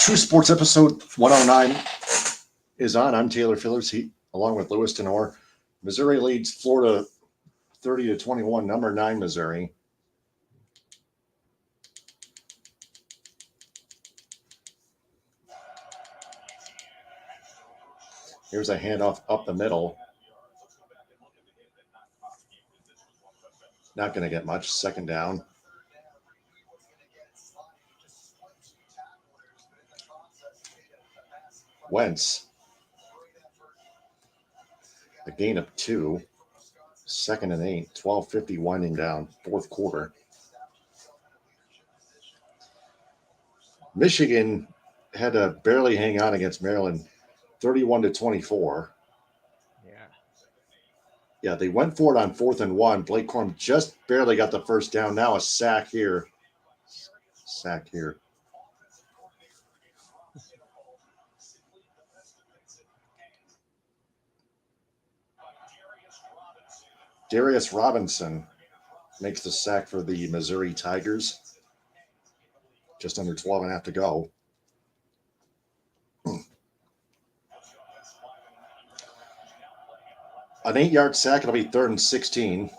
True Sports episode 109 is on. I'm Taylor Fillers, along with Louis Tenor. Missouri leads Florida 30-21, number 9 Missouri. Here's a handoff up the middle. Not going to get much. Second down. Wentz. A gain of 2. Second and 8. 12:50 winding down. Fourth quarter. Michigan had to barely hang on against Maryland. 31-24. Yeah, they went for it on 4th and 1. Blake Corum just barely got the first down. Now a sack here. Darius Robinson makes the sack for the Missouri Tigers. Just under 12 and a half to go. An 8-yard sack. It'll be 3rd and 16.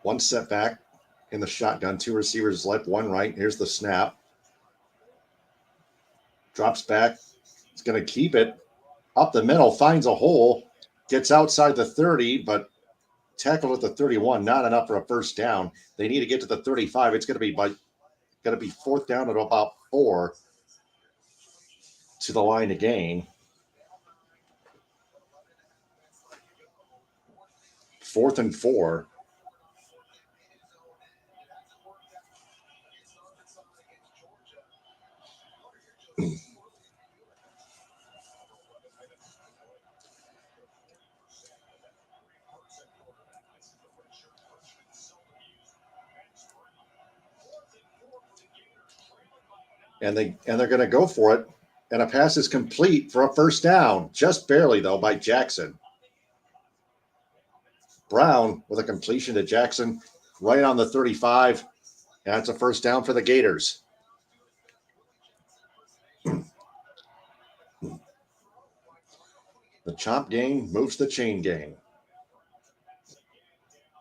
One setback in the shotgun. 2 receivers left, 1 right. Here's the snap. Drops back. He's going to keep it. Up the middle, finds a hole. Gets outside the 30, but tackled at the 31. Not enough for a first down. They need to get to the 35. It's going to be 4th down at about 4 to the line to gain. 4th and 4. And they're going to go for it. And a pass is complete for a first down. Just barely, though, by Jackson. Brown with a completion to Jackson right on the 35. And that's a first down for the Gators. The chomp game moves the chain gang.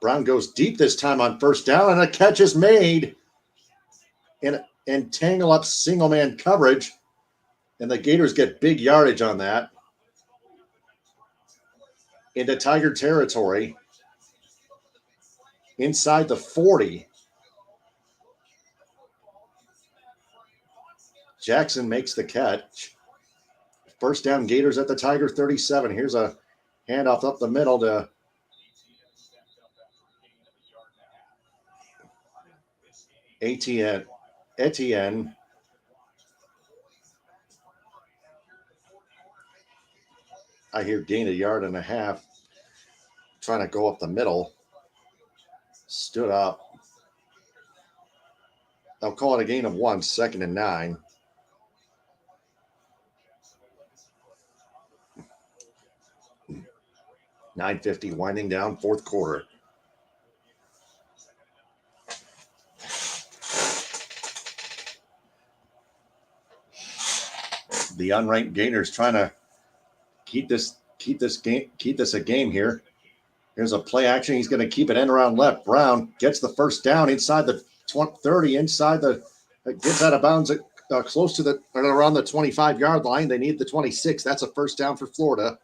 Brown goes deep this time on first down, and a catch is made. And tangle up single man coverage. And the Gators get big yardage on that. Into Tiger territory. Inside the 40. Jackson makes the catch. First down, Gators at the Tiger 37. Here's a handoff up the middle to Etienne. I hear gain 1.5 yards. Trying to go up the middle. Stood up. I'll call it a gain of 1, 2nd and 9. $9:50 winding down, 4th quarter. The unranked Gators trying to keep this a game here. Here's a play action. He's going to keep it end around left. Brown gets the first down inside the 30, gets out of bounds close to around the 25-yard line. They need the 26. That's a first down for Florida.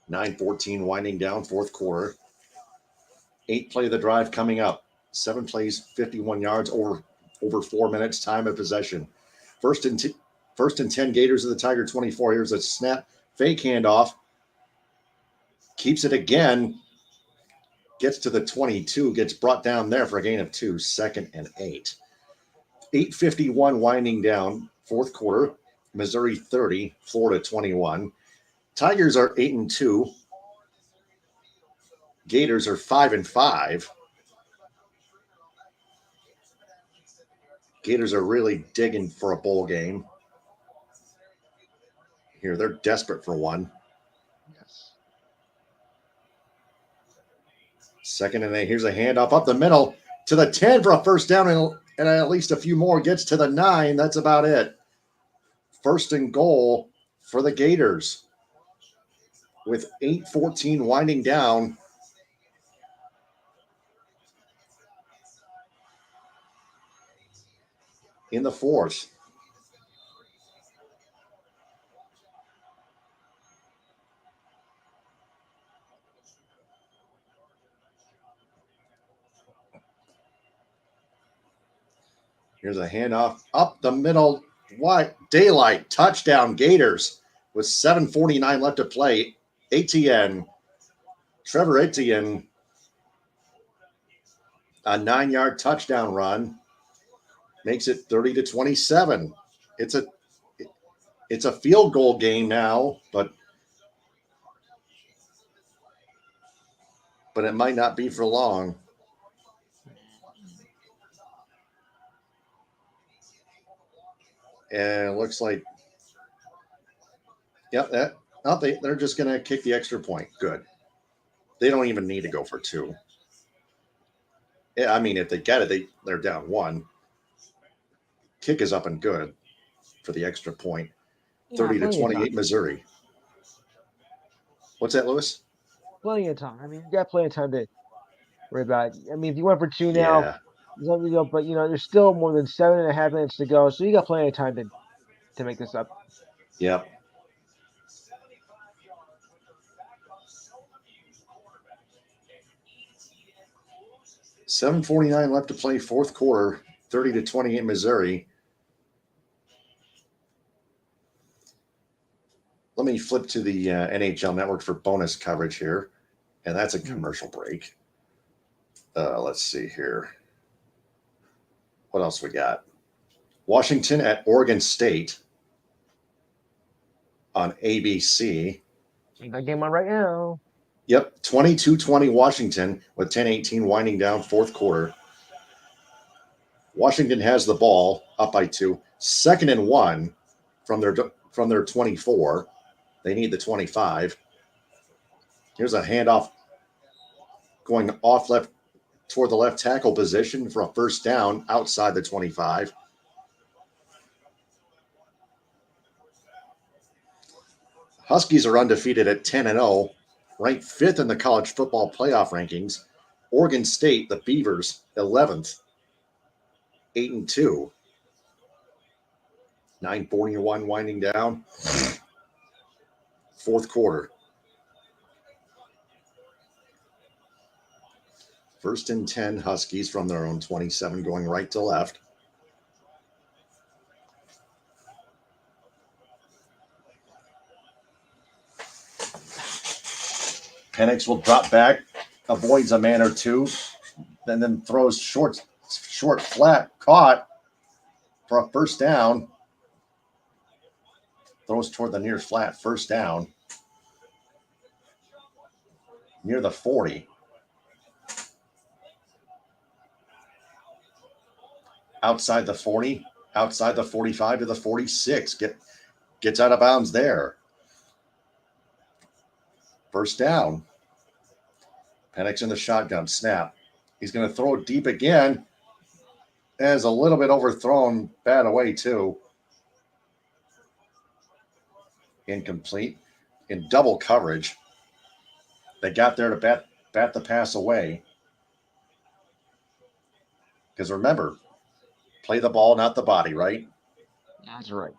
$9:14 winding down, 4th quarter. 8 play of the drive coming up. 7 plays, 51 yards, over 4 minutes, time of possession. First and 10, Gators of the Tiger 24. Here's a snap, fake handoff. Keeps it again. Gets to the 22, gets brought down there for a gain of 2, 2nd and 8. 8:51 winding down, 4th quarter. Missouri 30, Florida 21. Tigers are 8-2. Gators are 5-5. Gators are really digging for a bowl game. here. They're desperate for one. Yes. Second and 8. Here's a handoff up the middle to the 10 for a first down and at least a few more. Gets to the 9. That's about it. First and goal for the Gators with 8:14 winding down. In the fourth. Here's a handoff up the middle. Wide daylight touchdown Gators with 7:49 left to play. Trevor Etienne, a 9-yard touchdown run, makes it 30-27. It's a field goal game now, but it might not be for long. And it looks like, yep, they're just going to kick the extra point. Good. They don't even need to go for 2. I mean, if they get it, they're down 1. Kick is up and good for the extra point. 30-28 Missouri. What's that, Lewis? Plenty of time. I mean, you got plenty of time to worry about it. I mean, if you went for 2 now, but there's still more than 7.5 minutes to go, so you got plenty of time to make this up. Yep. $7:49 left to play, fourth quarter, 30-28 Missouri. Let me flip to the NHL Network for bonus coverage here, and that's a commercial break. Let's see here. What else we got? Washington at Oregon State on ABC. That game on right now. Yep, 22-20 Washington with 10:18 winding down fourth quarter. Washington has the ball up by 2. 2nd and 1 from their 24. They need the 25. Here's a handoff going off left toward the left tackle position for a first down outside the 25. Huskies are undefeated at 10-0, ranked 5th in the college football playoff rankings. Oregon State, the Beavers, 11th, 8-2. 9:41 winding down. Fourth quarter. First and 10 Huskies from their own 27 going right to left. Penix will drop back, avoids a man or two, and then throws short flat, caught for a first down. Throws toward the near flat, first down. Near the 40. Outside the 40, outside the 45 to the 46. Gets out of bounds there. First down. Penix in the shotgun, snap. He's going to throw it deep again. As a little bit overthrown, bad away too. Incomplete. In double coverage. They got there to bat the pass away. Because remember, play the ball, not the body, right? That's right.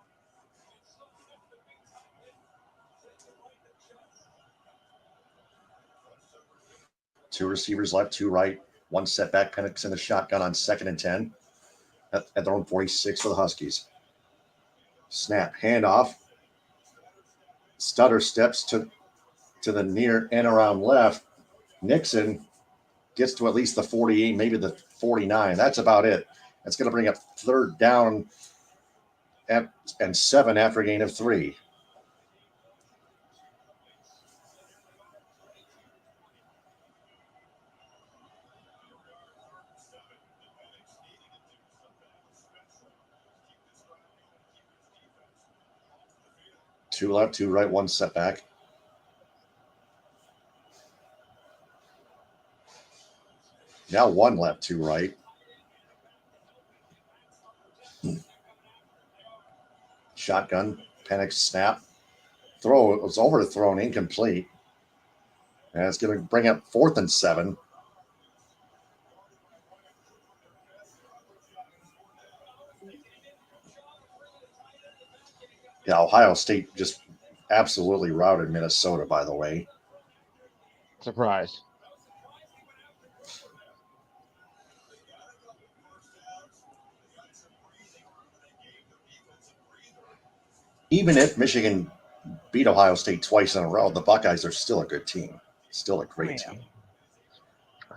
Two receivers left, two right. One setback. Penix in the shotgun on 2nd and 10 at their own 46 for the Huskies. Snap, handoff. Stutter steps to the near and around left. Nixon gets to at least the 48, maybe the 49. That's about it. That's going to bring up third down and 7 after a gain of 3. 2 left, 2 right, 1 setback. Now 1 left, 2 right. Shotgun, panic snap. Throw, it was overthrown, incomplete. And it's going to bring up 4th and 7. Yeah, Ohio State just absolutely routed Minnesota, by the way. Surprise. Even if Michigan beat Ohio State twice in a row, the Buckeyes are still a good team. Still a great team.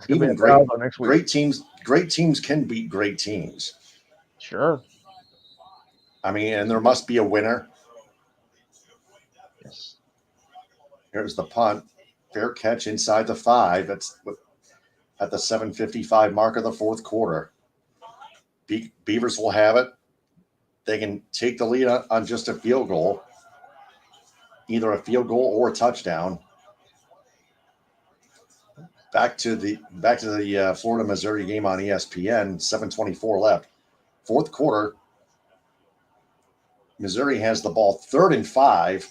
Even great teams can beat great teams. Sure. I mean, and there must be a winner. Yes. Here's the punt. Fair catch inside the 5. That's at the 7:55 mark of the 4th quarter. Beavers will have it. They can take the lead on just a field goal, either a field goal or a touchdown. Back to the Florida Missouri game on ESPN. 7:24 left. 4th quarter. Missouri has the ball 3rd and 5.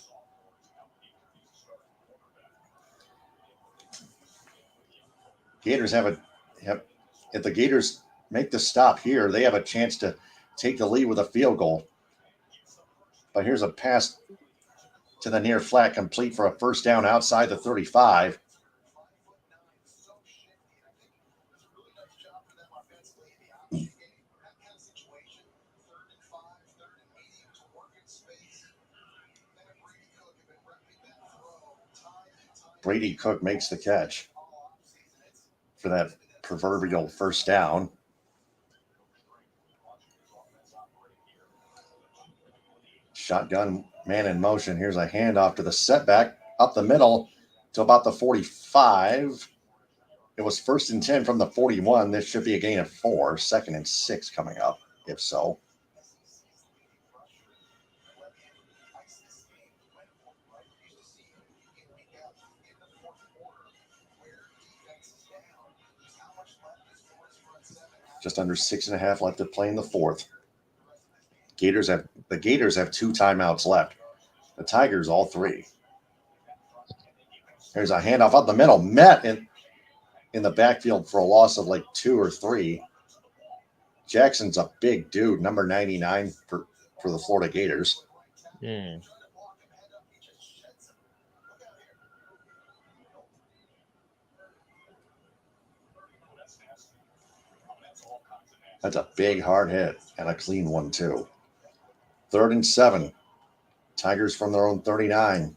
Gators have if the Gators make the stop here, they have a chance to take the lead with a field goal. But here's a pass to the near flat, complete for a first down outside the 35. Brady Cook makes the catch for that proverbial first down. Shotgun, man in motion. Here's a handoff to the setback up the middle to about the 45. It was 1st and 10 from the 41. This should be a gain of 4. 2nd and 6 coming up, if so. Just under 6.5 left to play in the 4th. The Gators have 2 timeouts left. The Tigers all 3. There's a handoff up the middle, met in the backfield for a loss of like 2 or 3. Jackson's a big dude, number 99 for the Florida Gators. That's a big hard hit and a clean one too. 3rd and 7. Tigers from their own 39.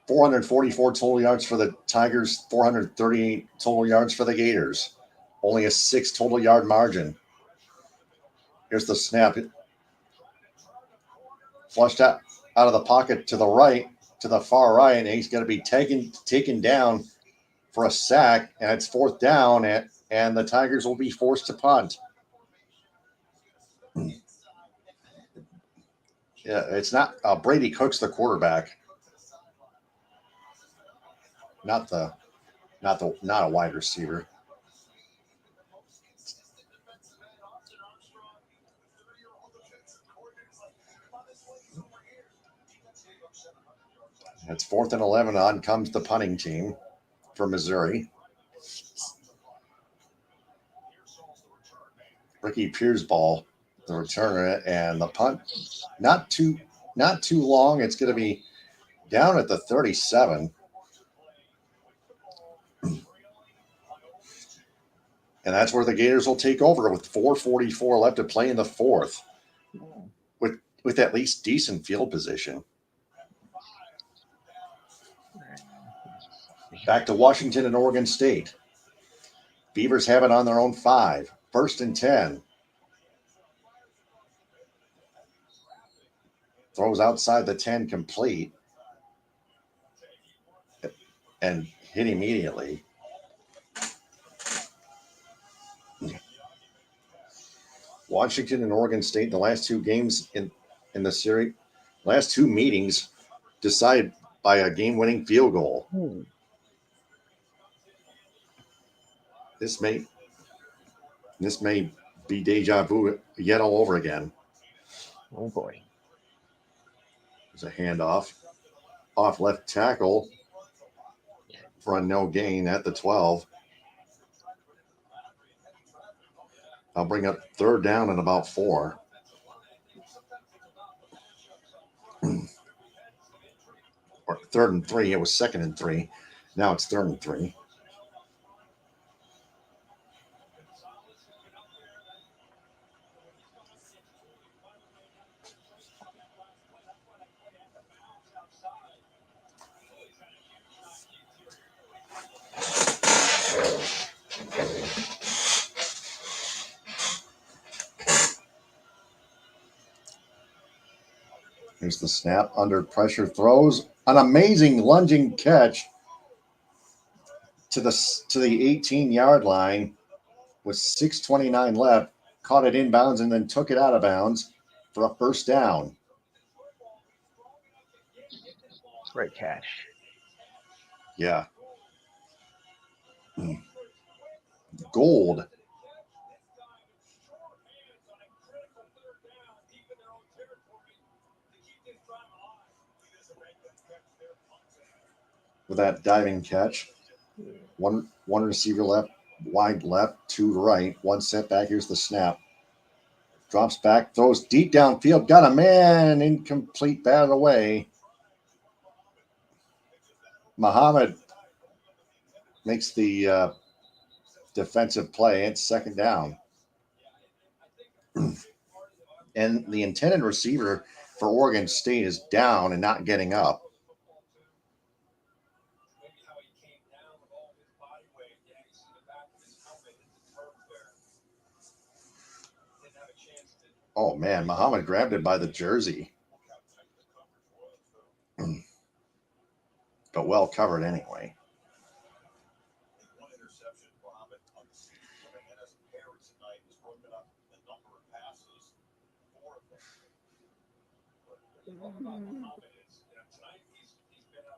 .444 total yards for the Tigers, 438 total yards for the Gators. Only a 6 total yard margin. Here's the snap. Flushed out of the pocket to the right, to the far right, and he's going to be taken down for a sack, and it's 4th down, and the Tigers will be forced to punt. Yeah, it's not Brady Cook's the quarterback. Not a wide receiver. It's 4th and 11. On comes the punting team for Missouri. Ricky Pearsball, the returner, and the punt. Not too long. It's going to be down at the 37. And that's where the Gators will take over with 4:44 left to play in the 4th, with at least decent field position. Back to Washington and Oregon State. Beavers have it on their own 5. 1st and 10. Throws outside the 10, complete, and hit immediately. Washington and Oregon State, the last two games in the series, last two meetings decided by a game-winning field goal. This may be deja vu yet all over again. Oh boy. There's a handoff off left tackle for a no gain at the 12. I'll bring up third down and about 4. Or 3rd and 3. It was 2nd and 3. Now it's 3rd and 3. Here's the snap. Under pressure throws. An amazing lunging catch to the 18-yard line with 6:29 left. Caught it inbounds and then took it out of bounds for a first down. Great catch. Yeah. Gold. With that diving catch. One receiver left, wide left, 2 to right, 1 setback. Here's the snap. Drops back, throws deep downfield, got a man, incomplete, batted away. Muhammad makes the defensive play. It's 2nd down. And the intended receiver for Oregon State is down and not getting up. Oh, man, Muhammad grabbed it by the jersey. But well covered anyway.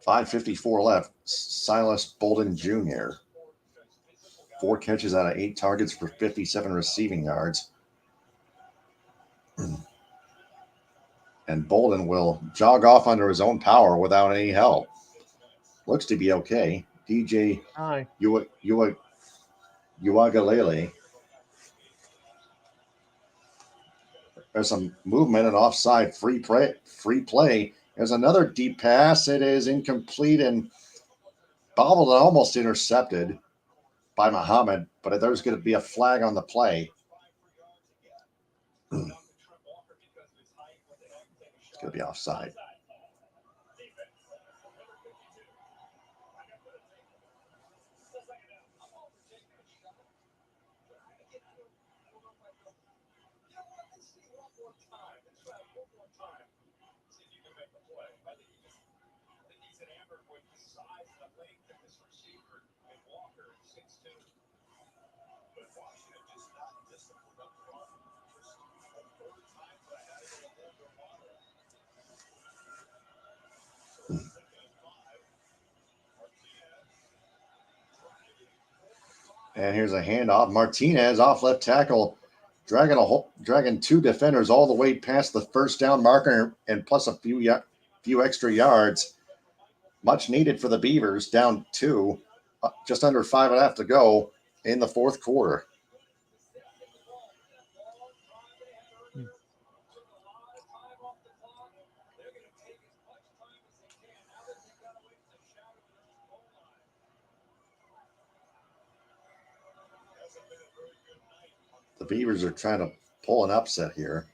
.554 left. Silas Bolden Jr. 4 catches out of 8 targets for 57 receiving yards. And Bolden will jog off under his own power without any help. Looks to be okay. DJ Uagalele. There's some movement and offside free play. There's another deep pass. It is incomplete and bobbled and almost intercepted by Muhammad, but there's going to be a flag on the play. It's going to be offside. And here's a handoff. Martinez off left tackle, dragging 2 defenders all the way past the first down marker and plus a few extra yards. Much needed for the Beavers, down 2, just under 5.5 to go in the 4th quarter. The Beavers are trying to pull an upset here.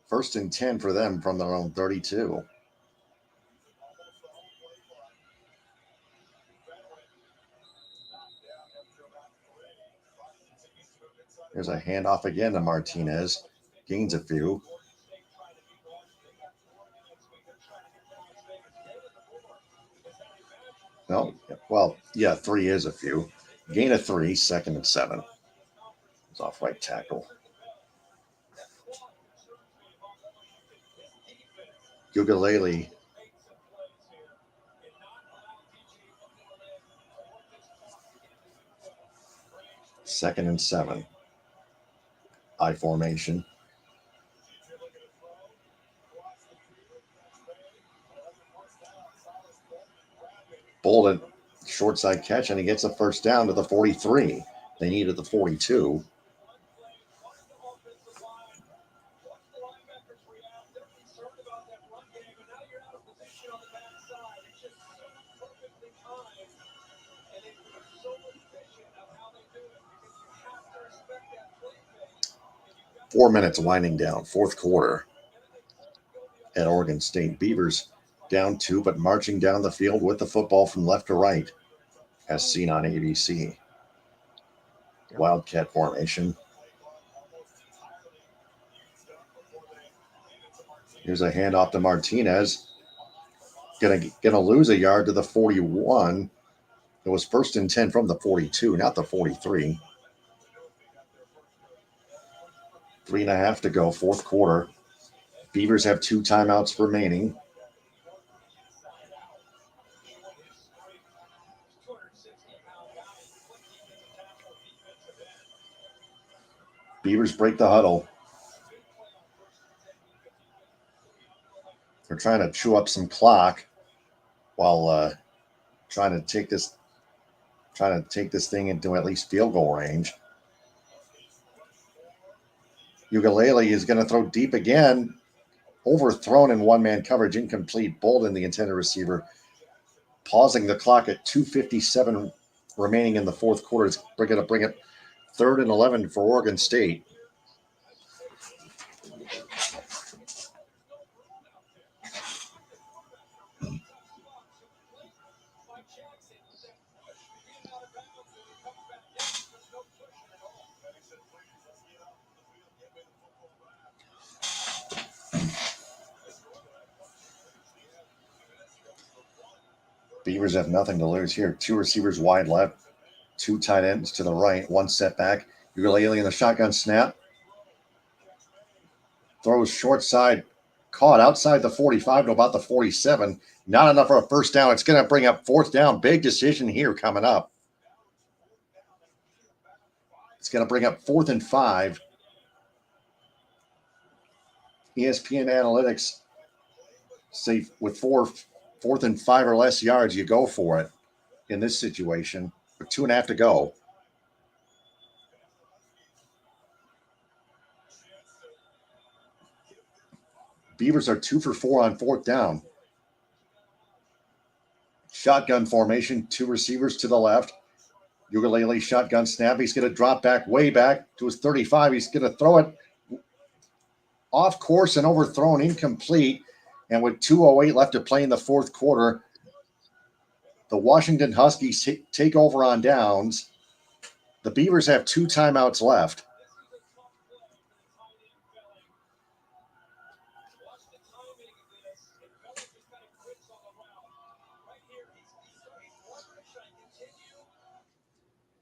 1st and 10 for them from their own 32. There's a handoff again to Martinez. Gains a few. No, well, yeah, 3 is a few. Gain of 3, 2nd and 7. It's off right tackle. Ukulele. Second and 7. I formation. Bolden, short side catch, and he gets a first down to the 43. They needed the 42. Four minutes winding down, fourth quarter at Oregon State. Beavers down 2, but marching down the field with the football from left to right, as seen on ABC. Wildcat formation. Here's a handoff to Martinez. Gonna lose a yard to the 41. It was first and 10 from the 42, not the 43. 3.5 to go, fourth quarter. Beavers have 2 timeouts remaining. Beavers break the huddle. They're trying to chew up some clock while trying to take this thing into at least field goal range. Ukulele is going to throw deep again. Overthrown in one-man coverage, incomplete. Bolden, the intended receiver, pausing the clock at 2:57 remaining in the fourth quarter. It's going to bring it 3rd and 11 for Oregon State. Beavers have nothing to lose here. 2 receivers wide left, 2 tight ends to the right, 1 setback. Ukulele in the shotgun snap. Throws short side, caught outside the 45 to about the 47. Not enough for a first down. It's going to bring up 4th down. Big decision here coming up. It's going to bring up 4th and 5. ESPN Analytics say with 4th and 5 or less yards, you go for it in this situation. With 2.5 to go. Beavers are 2 for 4 on 4th down. Shotgun formation, 2 receivers to the left. Ukulele shotgun snap. He's going to drop back, way back to his 35. He's going to throw it off course and overthrown, incomplete. And with 2:08 left to play in the fourth quarter, the Washington Huskies take over on downs. The Beavers have 2 timeouts left.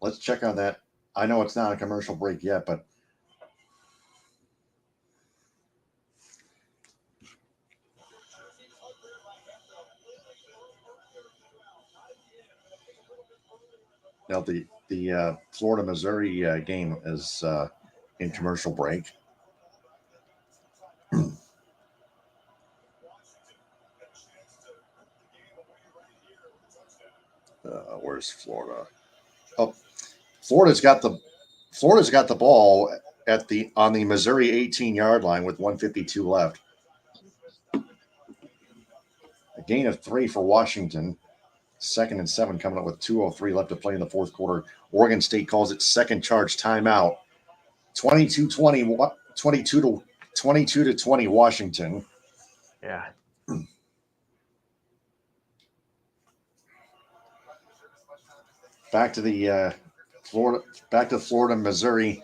Let's check on that. I know it's not a commercial break yet, but now the Florida-Missouri game is in commercial break. Where's Florida? Oh, Florida's got the ball on the Missouri 18-yard line with 1:52 left. A gain of 3 for Washington. 2nd and 7 coming up with 2:03 left to play in the fourth quarter. Oregon State calls it second charge timeout. 22-20, 22 to 20 Washington. Yeah. Back to Florida, Missouri.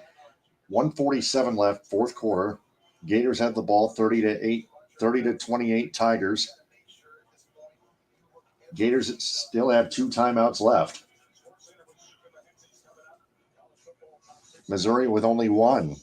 1:47 left, fourth quarter. Gators have the ball 30 to 28 Tigers. Gators still have 2 timeouts left. Missouri with only 1.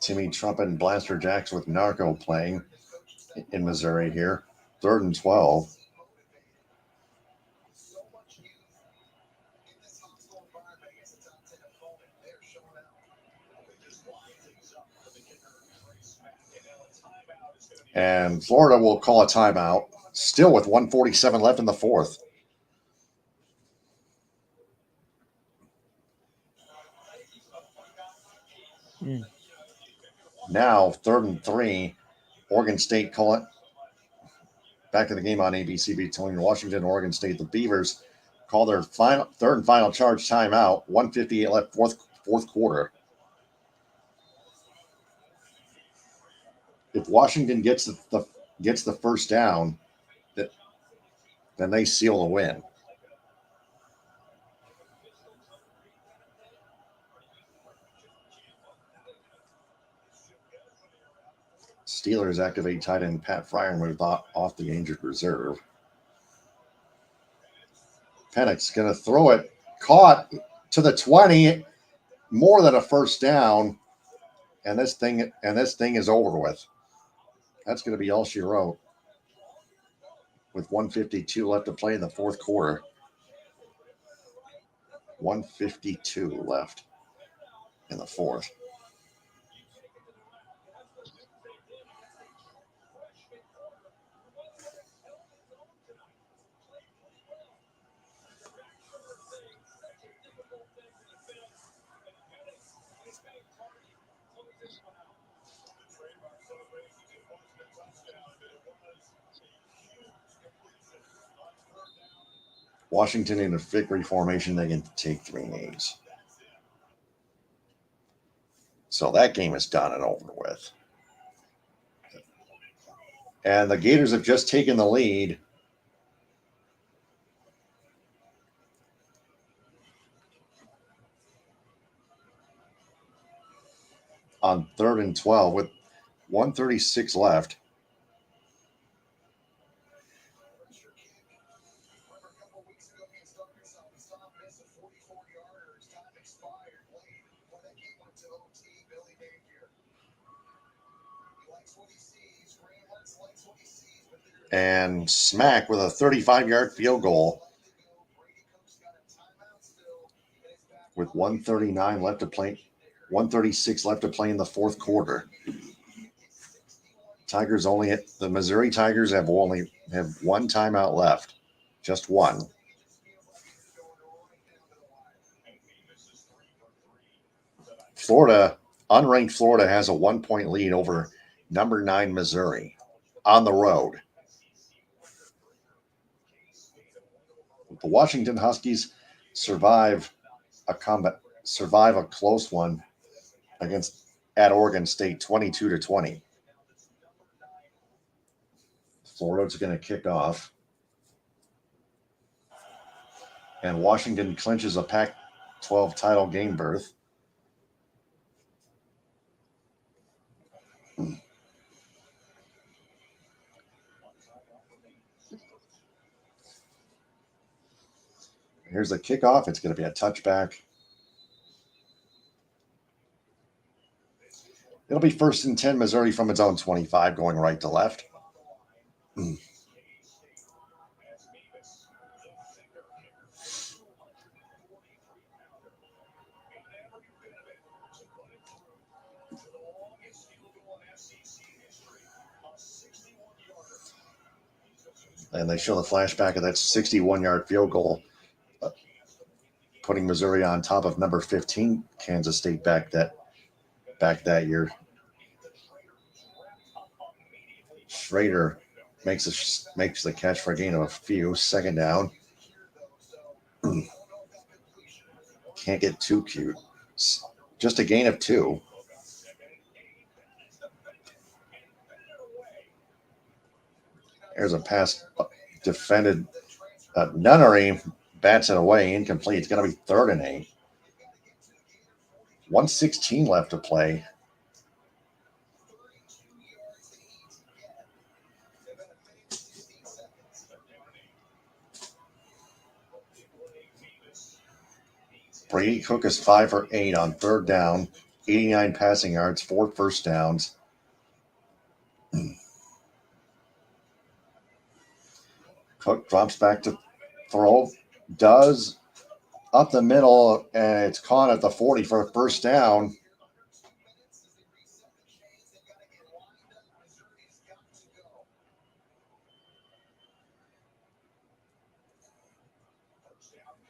Timmy Trump and Blaster Jacks with Narco playing in Missouri here. 3rd and 12. And Florida will call a timeout, still with 1:47 left in the 4th. Now, 3rd and 3. Oregon State call it. Back to the game on ABC between Washington and Oregon State. The Beavers call their final 3rd and final charge timeout. 1:58 left, fourth quarter. If Washington gets the first down, then they seal the win. Steelers activate tight end Pat Fryermuth off the injured reserve. Pennick's going to throw it. Caught to the 20. More than a first down. And this thing is over with. That's going to be all she wrote. With 1:52 left to play in the 4th quarter. 1:52 left in the 4th. Washington in a victory formation, they can take 3 names. So that game is done and over with. And the Gators have just taken the lead. On 3rd and 12 with 1:36 left. And Smack with a 35-yard field goal with 1:39 left to play. 1:36 left to play in the 4th quarter. The Missouri Tigers have one timeout left. Just one. Unranked Florida has a 1-point lead over number 9 Missouri on the road. The Washington Huskies survive a close one at Oregon State, 22-20. Florida's going to kick off. And Washington clinches a Pac-12 title game berth. Here's the kickoff. It's going to be a touchback. It'll be 1st and 10, Missouri from its own 25, going right to left. And they show the flashback of that 61-yard field goal, putting Missouri on top of number 15 Kansas State back that year. Schrader makes the catch for a gain of a few. 2nd down. Can't get too cute. Just a gain of 2. There's a pass defended. Nunnery bats it away, incomplete. It's going to be 3rd and 8. 1:16 left to play. Brady Cook is 5 for 8 on third down, 89 passing yards, 4 first downs. Cook drops back to throw, does up the middle, and it's caught at the 40 for a first down.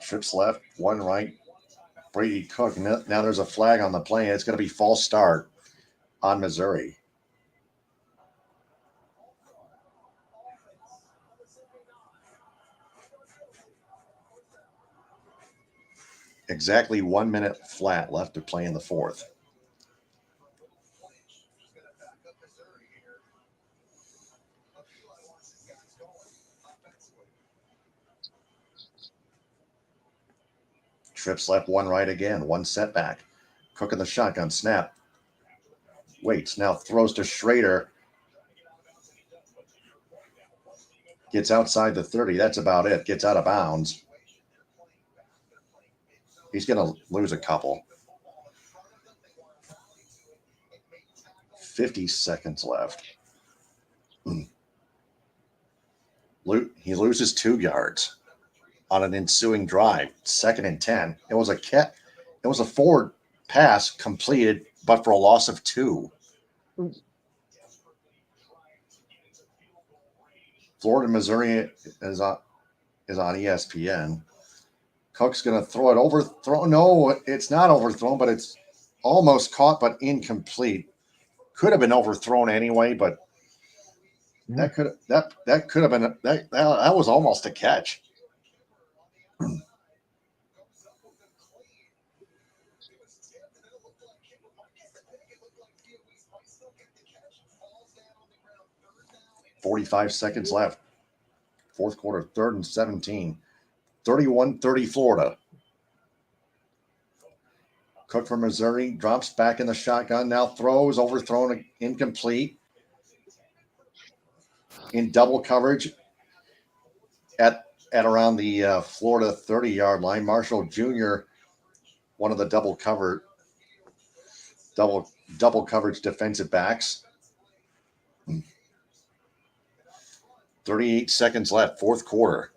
Trips left, one right. Brady Cook. Now there's a flag on the play. It's going to be false start on Missouri. Exactly 1 minute flat left to play in the fourth. Trips left, one right again. One setback. Cook in the shotgun snap. Waits. Now throws to Schrader. Gets outside the 30. That's about it. Gets out of bounds. He's going to lose a couple. 50 seconds left. He loses 2 yards on an ensuing drive. 2nd and 10. It was a forward pass completed, but for a loss of 2. Florida, Missouri is on ESPN. Cook's going to throw it overthrown. No, it's not overthrown, but it's almost caught, but incomplete. Could have been overthrown anyway, but that could have been that was almost a catch. $45 seconds left. Fourth quarter, 3rd and 17. 31-30 Florida. Cook from Missouri drops back in the shotgun. Now throws, overthrown, incomplete. In double coverage at around the Florida 30-yard line. Marshall Jr., one of the double coverage defensive backs. 38 seconds left, fourth quarter.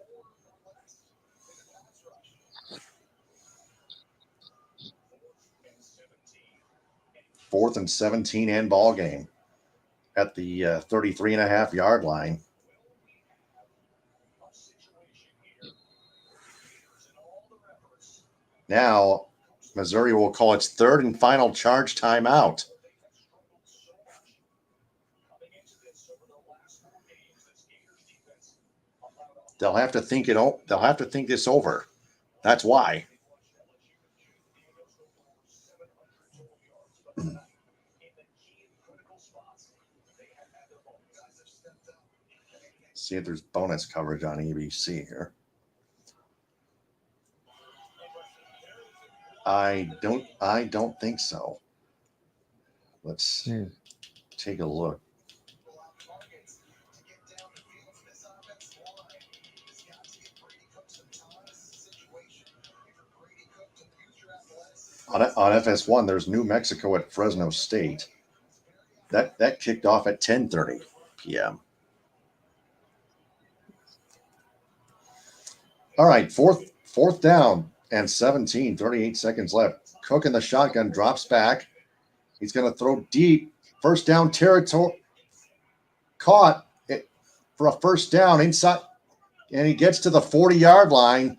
Fourth and 17 and ball game at the 33.5-yard line. Now, Missouri will call its 3rd and final charge timeout. They'll have to think this over. That's why. See if there's bonus coverage on ABC here. I don't think so. Let's take a look. On FS1, there's New Mexico at Fresno State. That kicked off at 10:30 p.m. All right, fourth down and 17, 38 seconds left. Cook in the shotgun drops back. He's going to throw deep. First down territory. Caught it for a first down inside, and he gets to the 40-yard line.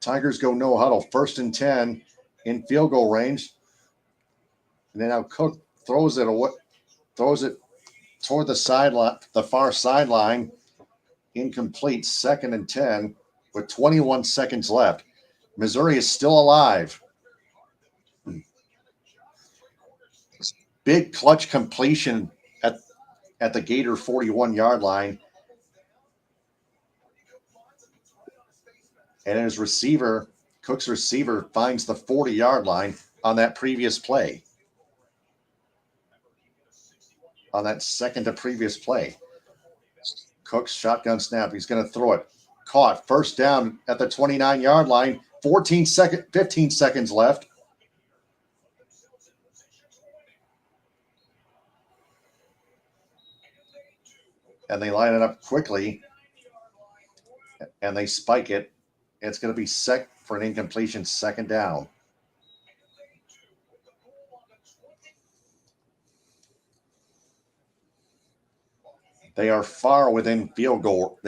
Tigers go no huddle. 1st and 10 in field goal range. And then now Cook throws it toward the sideline, the far sideline. Incomplete. 2nd and 10 with 21 seconds left. Missouri is still alive. Big clutch completion at the Gator 41-yard line. and his receiver, Cook's receiver, finds the 40-yard line on that previous play. On that second to previous play. Cook's shotgun snap. He's going to throw it. Caught. First down at the 29-yard line. 15 seconds left. And they line it up quickly. And they spike it. It's going to be set for an incompletion, second down. They are far within field goal.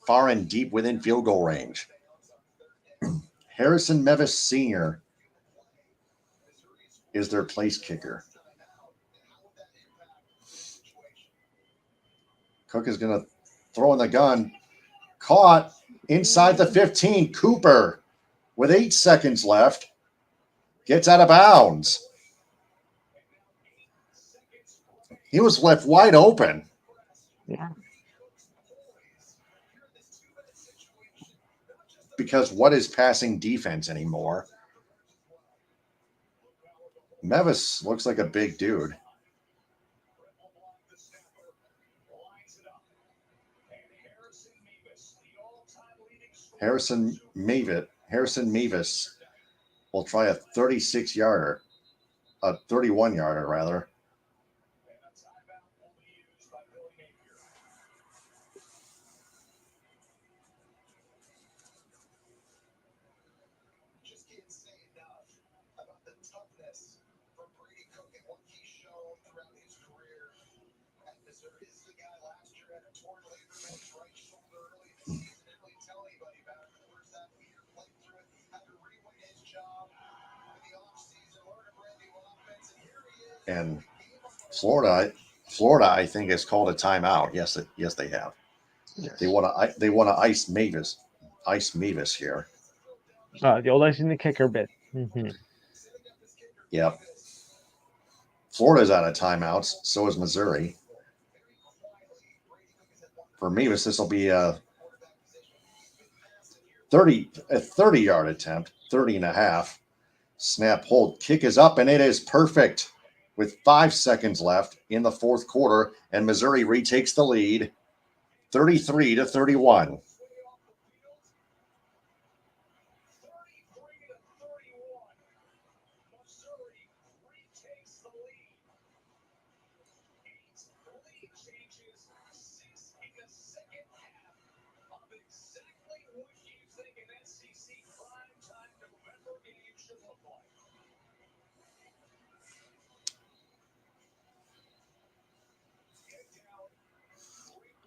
Far and deep within field goal range. Harrison Mevis Sr. is their place kicker. Cook is going to throw in the gun. Caught inside the 15. Cooper, with 8 seconds left, gets out of bounds. He was left wide open. Yeah. Because what is passing defense anymore? Mevis looks like a big dude. Harrison Mevis will try a 36-yarder, a 31-yarder rather. And Florida, I think, has called a timeout. Yes, they have. Yes. They want to ice Mevis here. The old icing the kicker bit. Mm-hmm. Yep. Florida's out of timeouts. So is Missouri. For Mevis, this will be a 30-yard attempt, 30 and a half. Snap, hold, kick is up, and it is perfect with 5 seconds left in the fourth quarter, and Missouri retakes the lead, 33-31.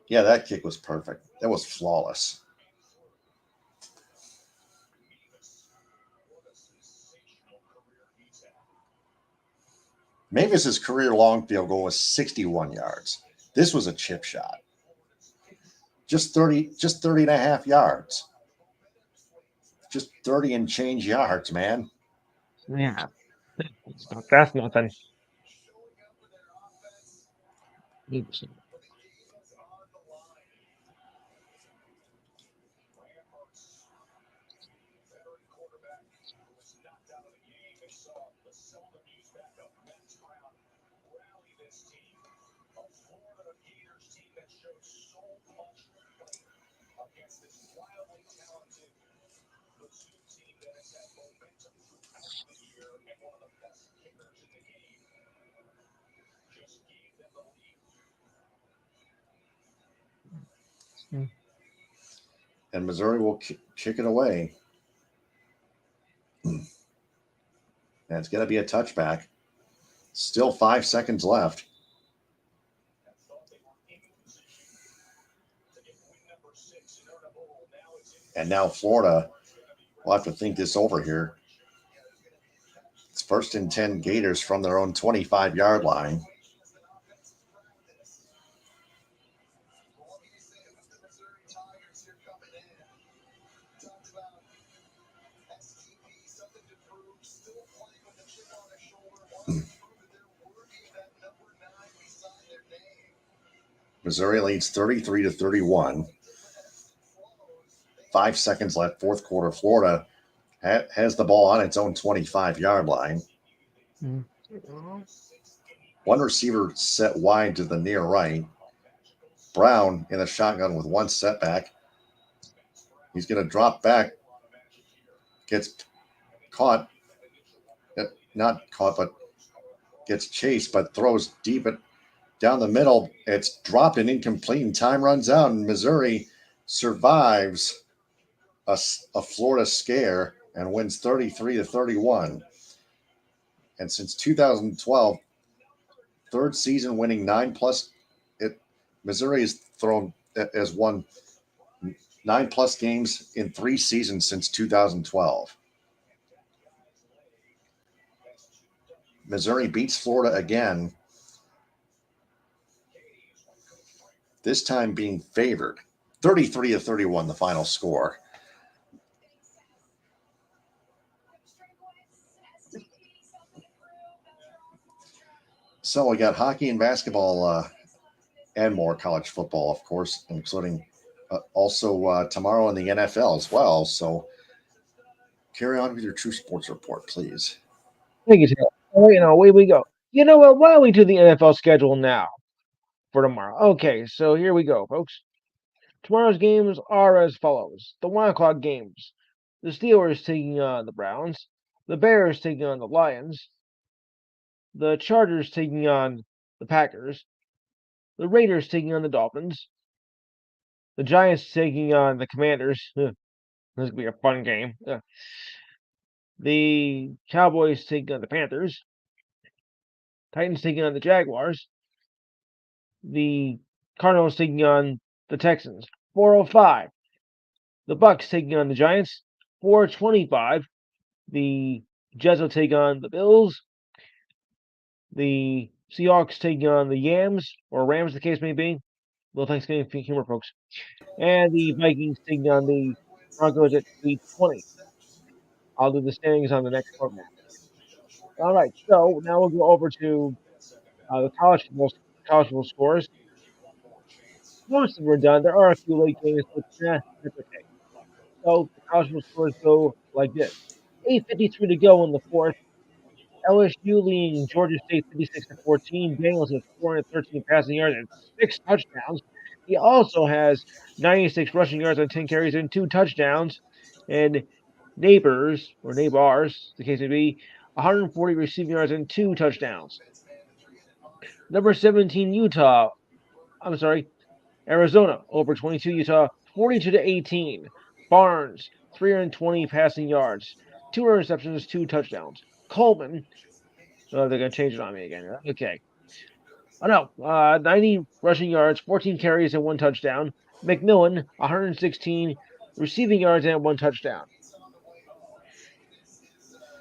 Yeah, that kick was perfect. That was flawless. Mevis's career long field goal was 61 yards. This was a chip shot. Just 30 and a half yards. Just 30 and change yards, man. Yeah. That's nothing. And Missouri will kick it away. And it's going to be a touchback. Still 5 seconds left. And now Florida will have to think this over here. It's 1st and 10 Gators from their own 25-yard line. Missouri leads 33-31. 5 seconds left, fourth quarter. Florida has the ball on its own 25-yard line. Mm-hmm. One receiver set wide to the near right. Brown in the shotgun with one setback. He's going to drop back. Gets caught. Not caught, but gets chased, but throws deep down the middle. It's dropped and incomplete, and time runs out, and Missouri survives a Florida scare and wins 33-31. And since 2012, third season winning 9+. Missouri has won 9+ games in 3 seasons since 2012. Missouri beats Florida again, this time being favored. 33-31, the final score. So we got hockey and basketball and more college football, of course, including also tomorrow in the NFL as well. So carry on with your True Sports Report, please. Thank you, Taylor. Away we go. You know what? Why don't we do the NFL schedule now for tomorrow? Okay, so here we go, folks. Tomorrow's games are as follows. The 1 o'clock games. The Steelers taking on the Browns. The Bears taking on the Lions. The Chargers taking on the Packers. The Raiders taking on the Dolphins. The Giants taking on the Commanders. This is going to be a fun game. The Cowboys taking on the Panthers. Titans taking on the Jaguars. The Cardinals taking on the Texans. 4:05. The Bucks taking on the Giants. 4:25. The Jets will take on the Bills. The Seahawks taking on the Yams, or Rams, the case may be. Little Thanksgiving humor, folks. And the Vikings taking on the Broncos at 8:20. I'll do the standings on the next program. All right, so now we'll go over to the college football scores. Most of them are done. There are a few late games, but that's okay. So the college football scores go like this: 8:53 to go in the fourth. LSU leading Georgia State 56-14. Daniels has 413 passing yards and 6 touchdowns. He also has 96 rushing yards on 10 carries and 2 touchdowns. And Nabors, the case may be, 140 receiving yards and 2 touchdowns. Number 17, Arizona over 22 Utah, 42-18. Barnes, 320 passing yards, 2 interceptions, 2 touchdowns. Coleman, they're going to change it on me again. Okay. 90 rushing yards, 14 carries, and 1 touchdown. McMillan, 116 receiving yards and 1 touchdown.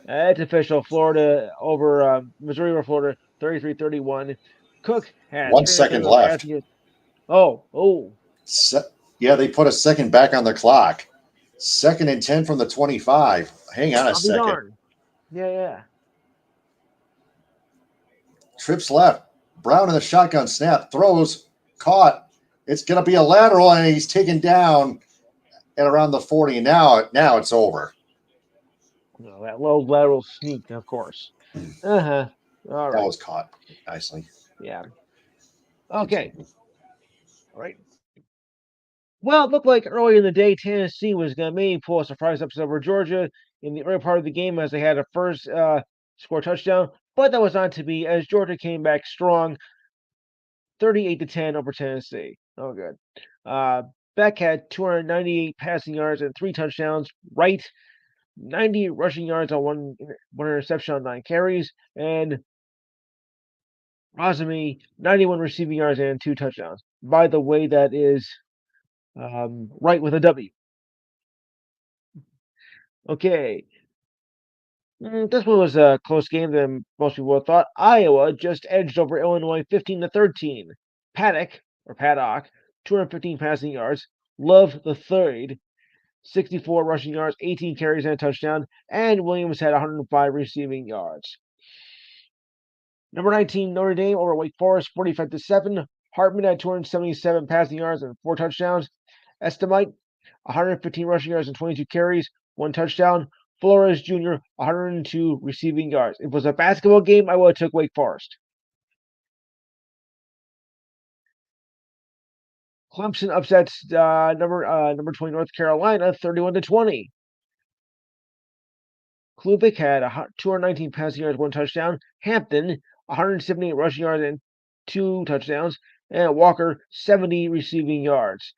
It's official. Florida over Missouri over Florida, 33-31. Cook had 1 second left. Yeah, they put a second back on the clock. 2nd and 10 from the 25. Hang on a second. Darn. Yeah. Trips left. Brown in the shotgun snap. Throws. Caught. It's going to be a lateral, and he's taken down at around the 40. And now it's over. That low lateral sneak, of course. All right. That was caught nicely. Yeah. Okay. All right. Well, it looked like early in the day Tennessee was going to maybe pull a surprise upset over Georgia in the early part of the game as they had a first score touchdown, but that was not to be as Georgia came back strong, 38-10 over Tennessee. Oh, good. Beck had 298 passing yards and 3 touchdowns. Wright, 90 rushing yards on one interception on 9 carries, and Rosemy, 91 receiving yards and 2 touchdowns. By the way, that is Wright with a W. Okay. This one was a close game than most people thought. Iowa just edged over Illinois 15-13. Paddock, 215 passing yards. Love the third, 64 rushing yards, 18 carries and a touchdown. And Williams had 105 receiving yards. Number 19, Notre Dame over Wake Forest, 45-7. Hartman had 277 passing yards and 4 touchdowns. Estimite, 115 rushing yards and 22 carries, 1 touchdown. Flores Jr., 102 receiving yards. If it was a basketball game, I would have took Wake Forest. Clemson upsets number 20 North Carolina 31-20. Klubik had 219 passing yards, 1 touchdown. Hampton 178 rushing yards and 2 touchdowns, and Walker 70 receiving yards.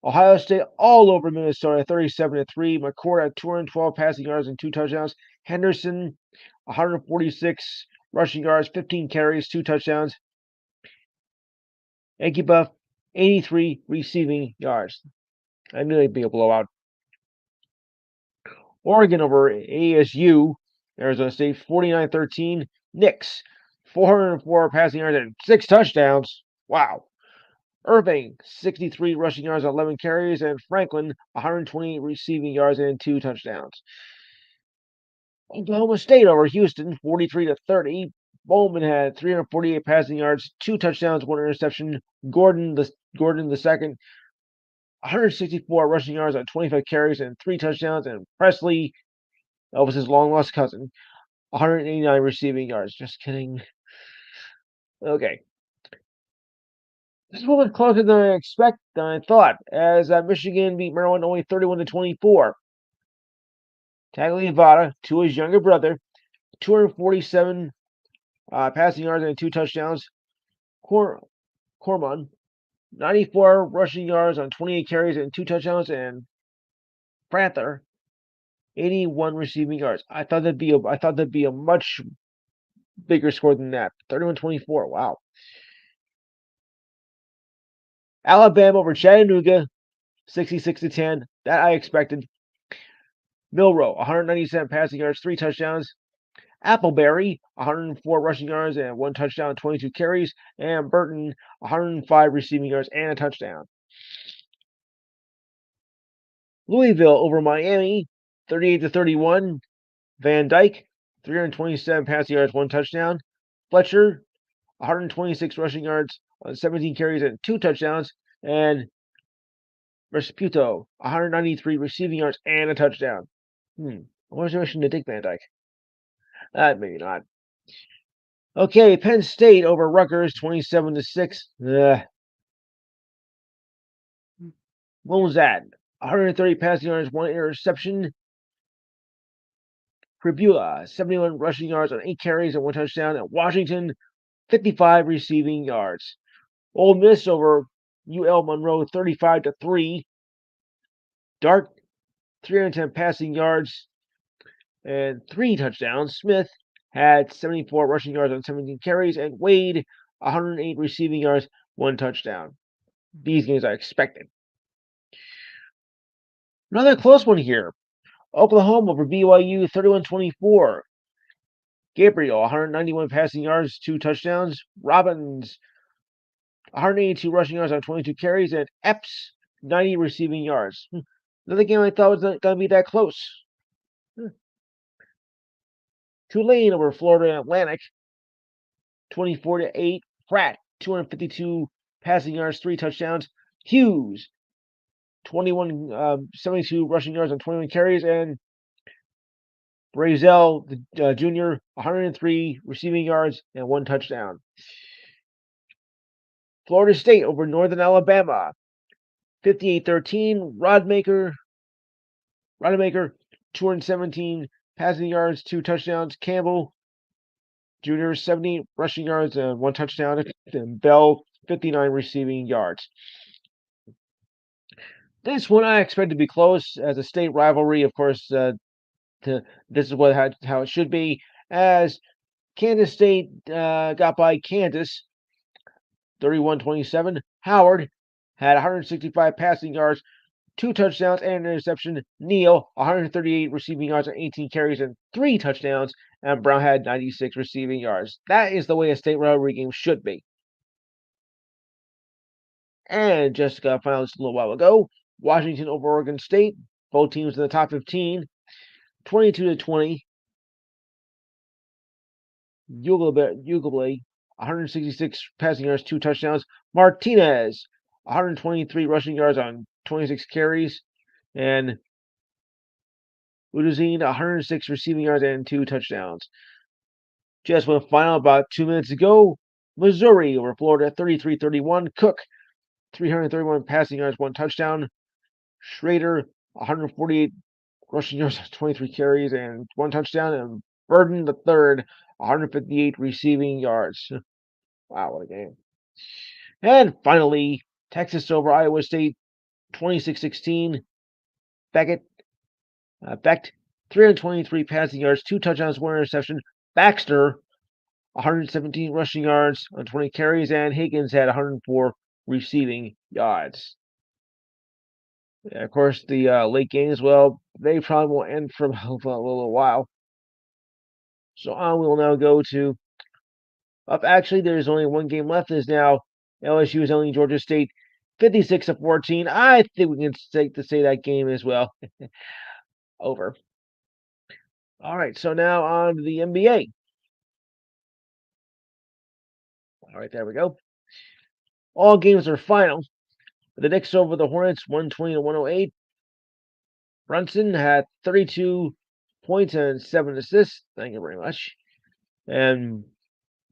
Ohio State all over Minnesota 37-3. McCord had 212 passing yards and 2 touchdowns. Henderson 146 rushing yards, 15 carries, 2 touchdowns. Yankee Buff 83 receiving yards. I knew it'd be a blowout. Oregon over ASU, Arizona State 49-13. Knicks 404 passing yards and 6 touchdowns. Wow. Irving 63 rushing yards, 11 carries, and Franklin 128 receiving yards and 2 touchdowns. Oklahoma State over Houston 43-30. Bowman had 348 passing yards, 2 touchdowns, 1 interception. Gordon the second 164 rushing yards on 25 carries and 3 touchdowns, and Presley, that was his long lost cousin, 189 receiving yards. Just kidding. Okay. This one was closer than I thought, as Michigan beat Maryland only 31-24. Tagliavata, to his younger brother, 247 passing yards and 2 touchdowns. Corman, 94 rushing yards on 28 carries and 2 touchdowns, and Prather, 81 receiving yards. I thought that'd be a much bigger score than that. 31-24. Wow. Alabama over Chattanooga, 66-10. That I expected. Milrow, 197 passing yards, 3 touchdowns. Appleberry, 104 rushing yards and 1 touchdown, 22 carries. And Burton, 105 receiving yards and a touchdown. Louisville over Miami, 38-31. Van Dyke, 327 passing yards, 1 touchdown. Fletcher, 126 rushing yards on 17 carries and 2 touchdowns. And Resputo, 193 receiving yards and a touchdown. I wonder if I should take Van Dyke. Maybe not. Okay, Penn State over Rutgers, 27-6. What was that? 130 passing yards, 1 interception. Pribula, 71 rushing yards on 8 carries and 1 touchdown. And Washington, 55 receiving yards. Ole Miss over UL Monroe, 35-3. Dart, 310 passing yards and 3 touchdowns. Smith had 74 rushing yards on 17 carries, and Wade, 108 receiving yards, 1 touchdown. These games I expected. Another close one here. Oklahoma over BYU, 31-24. Gabriel, 191 passing yards, 2 touchdowns. Robbins, 182 rushing yards on 22 carries, and Epps, 90 receiving yards. Another game I thought was not going to be that close. Tulane over Florida Atlantic, 24-8. Pratt, 252 passing yards, 3 touchdowns. Hughes, 72 rushing yards on 21 carries, and Brazel, the junior, 103 receiving yards and 1 touchdown. Florida State over Northern Alabama, 58-13. Rodemaker, 217 passing yards, 2 touchdowns. Campbell Jr., 70 rushing yards and 1 touchdown. And Bell, 59 receiving yards. This one I expect to be close as a state rivalry. Of course, this is how it should be. As Kansas State got by Kansas, 31-27. Howard had 165 passing yards, 2 touchdowns, and an interception. Neal, 138 receiving yards and 18 carries and 3 touchdowns. And Brown had 96 receiving yards. That is the way a state rivalry game should be. And just got finalized a little while ago. Washington over Oregon State. Both teams in the top 15. 22-20. Ugalele, 166 passing yards, 2 touchdowns. Martinez, 123 rushing yards on 26 carries, and Udazine 106 receiving yards and 2 touchdowns. Just went final about 2 minutes ago. Missouri over Florida 33-31. Cook 331 passing yards, 1 touchdown. Schrader 148 rushing yards, 23 carries, and 1 touchdown. And Burden the third 158 receiving yards. Wow, what a game. And finally, Texas over Iowa State 26-16. Beckett 323 passing yards, 2 touchdowns, 1 interception. Baxter 117 rushing yards on 20 carries, and Higgins had 104 receiving yards. Of course, the late games, well, they probably won't end for a little while. So on we will now go to up. Actually, there's only one game left. Is now LSU is only Georgia State 56-14. I think we can say that game as well. Over. All right, so now on to the NBA. All right, there we go. All games are final. The Knicks over the Hornets 120-108. Brunson had 32 points and 7 assists. Thank you very much. And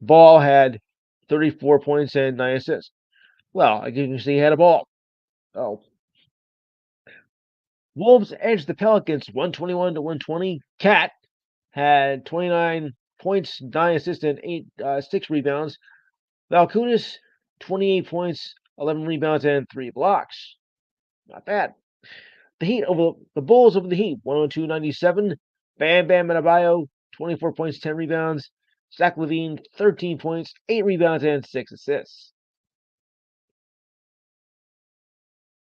Ball had 34 points and 9 assists. Well, I can see he had a ball. Oh. Wolves edged the Pelicans 121-120. Cat had 29 points, 9 assists, and 6 rebounds. Valanciunas 28 points, 11 rebounds, and 3 blocks. Not bad. The Heat over the Bulls over the Heat 102-97. Bam Bam Adebayo 24 points, 10 rebounds. Zach LaVine 13 points, 8 rebounds, and 6 assists.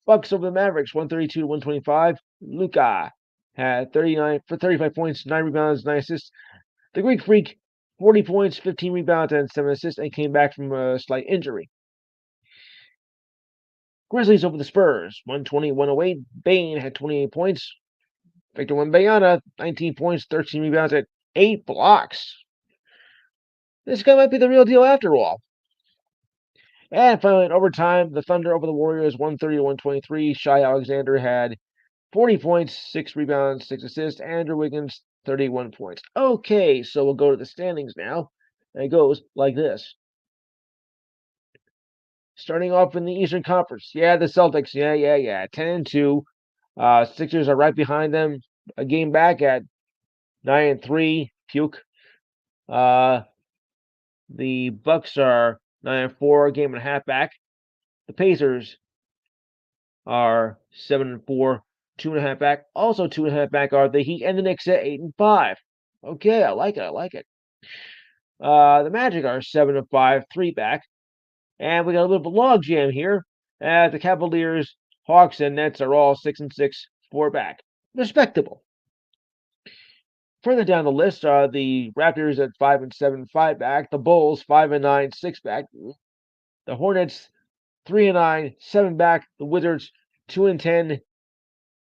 Bucks over the Mavericks 132-125. Luka had 35 points, 9 rebounds, 9 assists. The Greek Freak 40 points, 15 rebounds, and 7 assists, and came back from a slight injury. Grizzlies over the Spurs 120-108. Bane had 28 points. Victor Wembanyama 19 points, 13 rebounds, and 8 blocks. This guy might be the real deal after all. And finally, in overtime, the Thunder over the Warriors 130-123. Shai Alexander had 40 points, 6 rebounds, 6 assists. Andrew Wiggins 31 points. Okay, so we'll go to the standings now. And it goes like this. Starting off in the Eastern Conference. Yeah, the Celtics. Yeah. 10-2. Sixers are right behind them. A game back at 9-3. Puke. The Bucks are 9-4, a game and a half back. The Pacers are 7-4, 2.5 back. Also 2.5 back are the Heat and the Knicks at 8-5. Okay, I like it. The Magic are 7-5, 3 back. And we got a little bit of log jam here. The Cavaliers, Hawks, and Nets are all 6-6, 4 back. Respectable. Further down the list are the Raptors at 5-7, 5 back. The Bulls 5-9, 6 back. The Hornets 3-9, 7 back. The Wizards 2-10,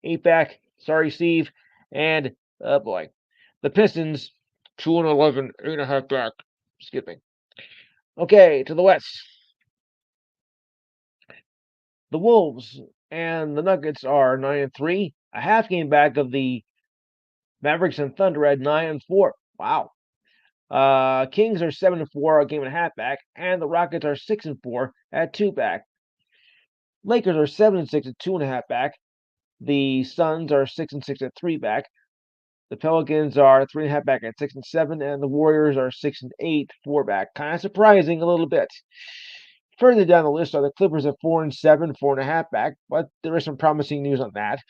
8 back. Sorry, Steve. And oh boy, the Pistons 2-11, 8.5 back. Skipping. Okay, to the West. The Wolves and the Nuggets are 9-3, a half game back of the Mavericks and Thunder at 9-4. Wow. Kings are 7-4, a game and a half back, and the Rockets are 6-4 at 2 back. Lakers are 7-6 at 2.5 back. The Suns are 6-6 at 3 back. The Pelicans are 3.5 back at 6-7, and the Warriors are 6-8, 4 back. Kind of surprising a little bit. Further down the list are the Clippers at 4-7, 4.5 back, but there is some promising news on that.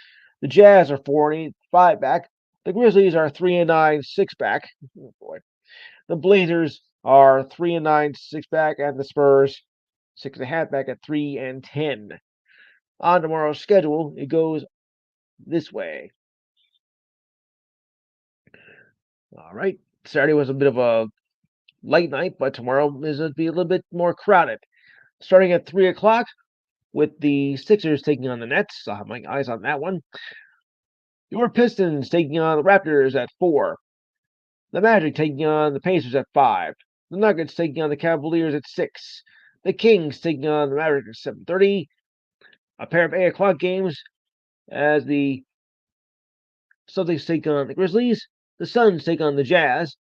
The Jazz are 4-8, 5 back. The Grizzlies are 3-9, 6 back. Oh boy. The Blazers are 3-9, 6 back, and the Spurs 6.5 back at 3-10. On tomorrow's schedule, it goes this way. All right. Saturday was a bit of a light night, but tomorrow is going to be a little bit more crowded. Starting at 3 o'clock with the Sixers taking on the Nets. I'll have my eyes on that one. Your Pistons taking on the Raptors at 4. The Magic taking on the Pacers at 5. The Nuggets taking on the Cavaliers at 6. The Kings taking on the Mavericks at 7:30. A pair of 8 o'clock games as the Celtics take on the Grizzlies. The Suns take on the Jazz.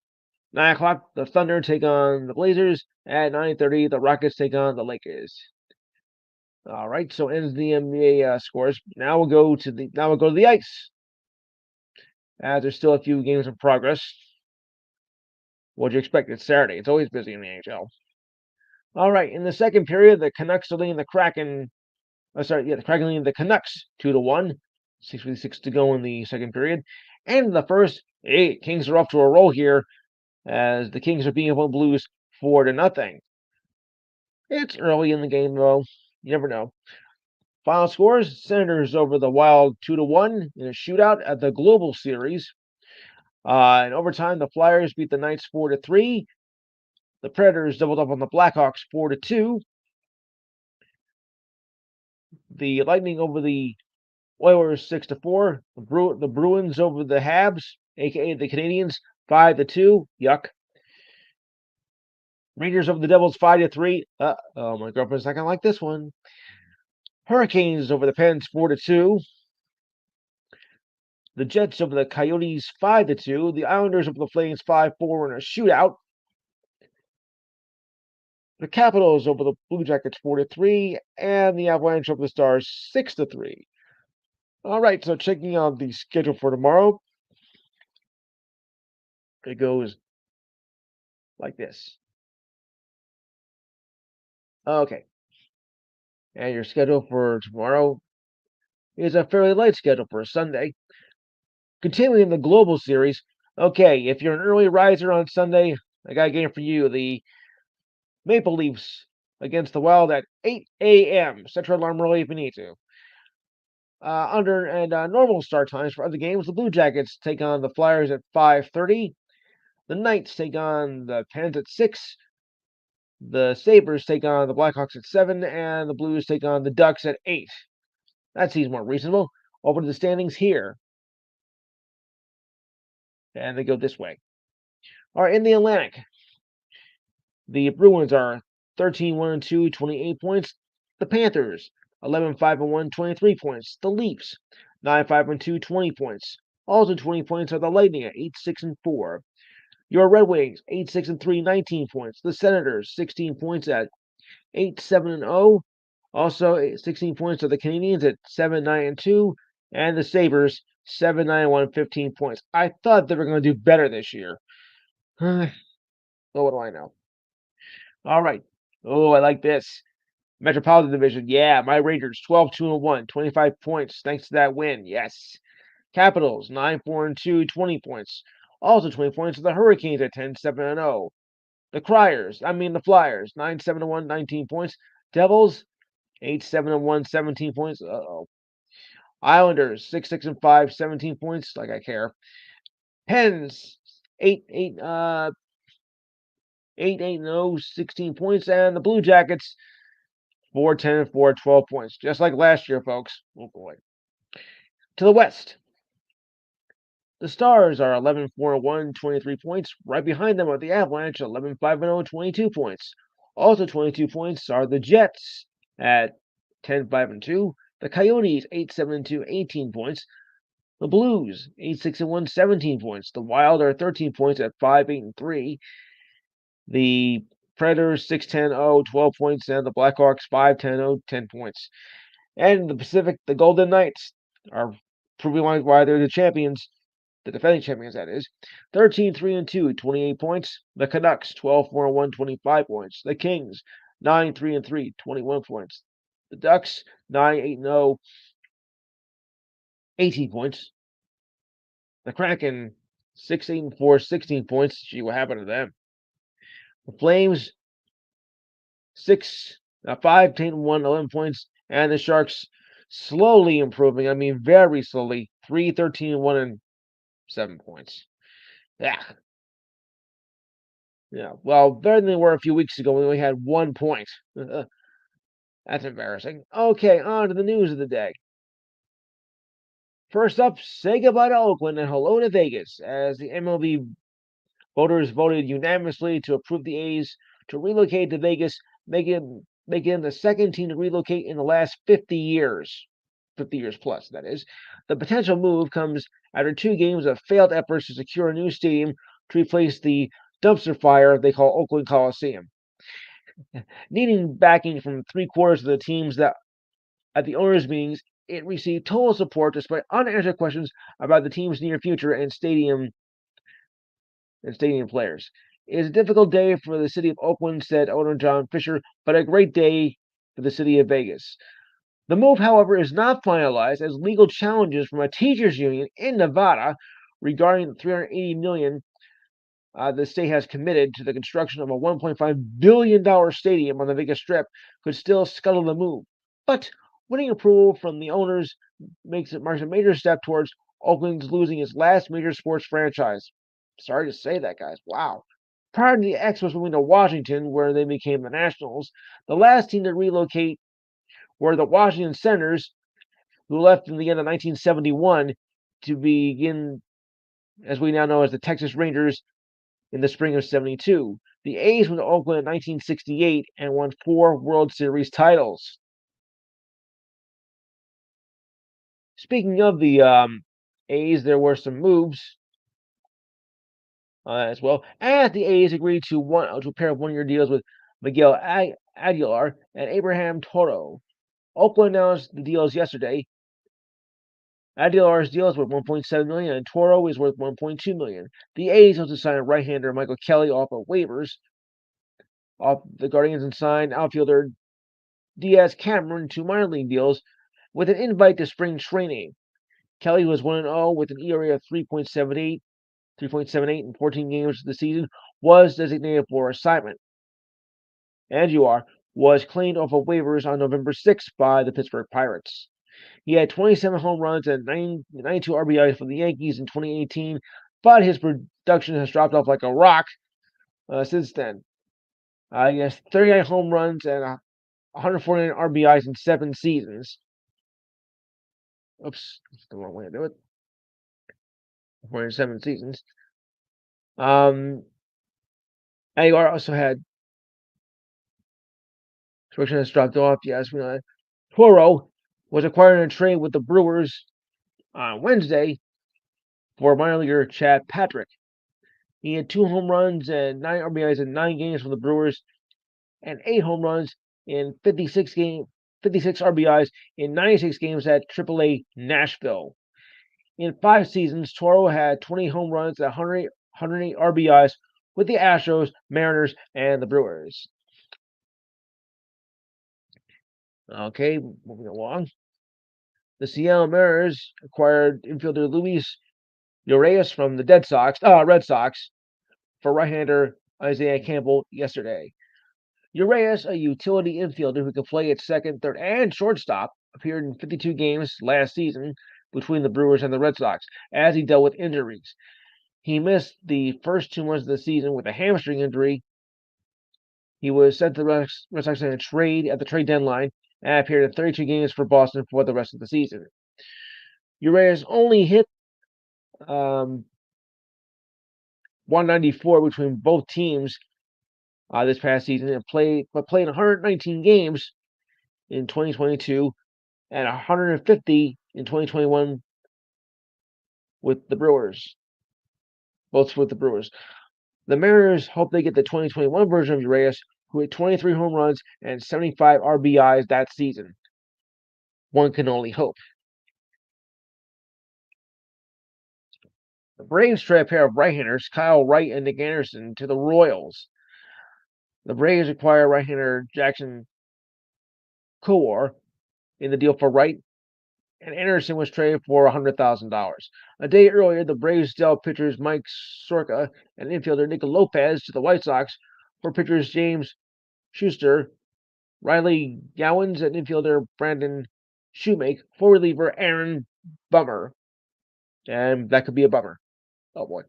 9 o'clock, the Thunder take on the Blazers. At 9:30, the Rockets take on the Lakers. All right, so ends the NBA scores. Now we'll go to the ice. As there's still a few games in progress. What'd you expect? It's Saturday. It's always busy in the NHL. All right, in the second period, the Canucks are leading the Kraken. The Kraken leading the Canucks 2-1. 6:56 to go in the second period. And in the first, Kings are off to a roll here as the Kings are beating up on the Blues 4-0. It's early in the game, though. You never know. Final scores: Senators over the Wild 2-1 in a shootout at the Global Series. In overtime, the Flyers beat the Knights 4-3. The Predators doubled up on the Blackhawks 4-2. The Lightning over the Oilers 6-4. The Bruins over the Habs, aka the Canadiens, 5-2. Yuck. Rangers over the Devils 5-3. Oh, my girlfriend's not gonna like this one. Hurricanes over the Pens 4-2. The Jets over the Coyotes 5-2. The Islanders over the Flames 5-4 in a shootout. The Capitals over the Blue Jackets 4-3, and the Avalanche over the Stars 6-3. All right, so checking out the schedule for tomorrow, it goes like this. Okay, and your schedule for tomorrow is a fairly light schedule for a Sunday. Continuing the Global Series, okay, if you're an early riser on Sunday, I got a game for you. The Maple Leafs against the Wild at 8 a.m. Set your alarm early if you need to. Normal start times for other games, the Blue Jackets take on the Flyers at 5:30. The Knights take on the Pens at 6. The Sabres take on the Blackhawks at 7, and the Blues take on the Ducks at 8. That seems more reasonable. Over to the standings here. And they go this way. All right, in the Atlantic, the Bruins are 13-1-2, 28 points. The Panthers, 11-5-1, 23 points. The Leafs, 9-5-2, 20 points. Also 20 points are the Lightning at 8-6-4. Your Red Wings, 8-6-3, 19 points. The Senators, 16 points at 8-7-0. Also 16 points are the Canadiens at 7-9-2. And the Sabres, 7-9-1, 15 points. I thought they were going to do better this year. Well, what do I know? All right. Oh, I like this. Metropolitan Division. Yeah, my Rangers, 12-2-1, 25 points thanks to that win. Yes. Capitals, 9-4-2, 20 points. Also 20 points to the Hurricanes at 10-7-0. The Flyers, 9-7-1, 19 points. Devils, 8-7-1, 17 points. Uh-oh. Islanders, 6-6-5, 17 points. Like I care. Pens, 8-8-0, 16 points. And the Blue Jackets, 4-10-4, 12 points. Just like last year, folks. Oh, boy. To the West. The Stars are 11-4-1, 23 points. Right behind them are the Avalanche, 11-5-0, 22 points. Also 22 points are the Jets at 10-5-2. The Coyotes, 8-7-2, 18 points. The Blues, 8-6-1, 17 points. The Wild are 13 points at 5-8-3. The Predators, 6-10-0, 12 points. And the Blackhawks, 5-10-0, 10 points. And in the Pacific, the Golden Knights are proving why they're the champions. The defending champions, that is. 13-3-2, 28 points. The Canucks, 12-4-1, 25 points. The Kings, 9-3-3, 21 points. The Ducks, 9-8-0, 18 points. The Kraken, 6-8-4, 16 points. Gee, what happened to them? The Flames, 5-10-1, 11 points. And the Sharks, slowly improving. I mean, very slowly. 3-13-1, and 7 points. Yeah. Yeah. Well, better than they were a few weeks ago when they only had 1 point. That's embarrassing. Okay, on to the news of the day. First up, say goodbye to Oakland and hello to Vegas, as the MLB voters voted unanimously to approve the A's to relocate to Vegas, making making them the second team to relocate in the last 50 years. 50 years plus, that is. The potential move comes after 2 games of failed efforts to secure a new stadium to replace the dumpster fire they call Oakland Coliseum. Needing backing from 3/4 of the teams that at the owners' meetings, it received total support despite unanswered questions about the team's near future and stadium players. It is a difficult day for the city of Oakland, said owner John Fisher, but a great day for the city of Vegas. The move, however, is not finalized as legal challenges from a teachers union in Nevada regarding the $380 million the state has committed to the construction of a $1.5 billion stadium on the Vegas Strip could still scuttle the move. But winning approval from the owners marks a major step towards Oakland's losing its last major sports franchise. Sorry to say that, guys. Wow. Prior to the Expos moving to Washington, where they became the Nationals, the last team to relocate were the Washington Senators, who left in the end of 1971 to begin, as we now know, as the Texas Rangers in the spring of 72. The A's went to Oakland in 1968 and won 4 World Series titles. Speaking of the A's, there were some moves as well. And the A's agreed to a pair of one-year deals with Miguel Aguilar and Abraham Toro. Oakland announced the deals yesterday. Aguilar's deal is worth $1.7 million, and Toro is worth $1.2 million. The A's also signed right-hander Michael Kelly off of waivers off the Guardians and signed outfielder Diaz Cameron to minor league deals with an invite to spring training. Kelly was 1-0 with an ERA of 3.78 in 14 games of the season, was designated for assignment. Aguilar was claimed off of waivers on November 6th by the Pittsburgh Pirates. He had 27 home runs and 92 RBIs for the Yankees in 2018, but his production has dropped off like a rock since then. He has 39 home runs and 149 RBIs in 7 seasons. Oops, that's the wrong way to do it. 47 seasons. Aguilar also had production has dropped off. Yes, we know that. Toro was acquired in a trade with the Brewers on Wednesday for minor leaguer Chad Patrick. He had 2 home runs and 9 RBIs in 9 games for the Brewers, and 8 home runs in 56 RBIs in 96 games at AAA Nashville. In 5 seasons, Toro had 20 home runs and 108 RBIs with the Astros, Mariners, and the Brewers. Okay, moving along. The Seattle Mariners acquired infielder Luis Urias from the Red Sox, for right-hander Isaiah Campbell yesterday. Urias, a utility infielder who can play at second, third, and shortstop, appeared in 52 games last season between the Brewers and the Red Sox as he dealt with injuries. He missed the first 2 months of the season with a hamstring injury. He was sent to the Red Sox in a trade at the trade deadline and appeared in 32 games for Boston for the rest of the season. Urias only hit 194 between both teams this past season, and played 119 games in 2022 and 150 in 2021 with the Brewers. Both with the Brewers. The Mariners hope they get the 2021 version of Urias, who hit 23 home runs and 75 RBIs that season. One can only hope. The Braves trade a pair of right-handers, Kyle Wright and Nick Anderson, to the Royals. The Braves acquire right-hander Jackson Kowar in the deal for Wright, and Anderson was traded for $100,000. A day earlier, the Braves dealt pitchers Mike Soroka and infielder Nick Lopez to the White Sox for pitchers James Schuster, Riley Gowans, and infielder Brandon Shoemake for reliever Aaron Bummer. And that could be a bummer. Oh boy.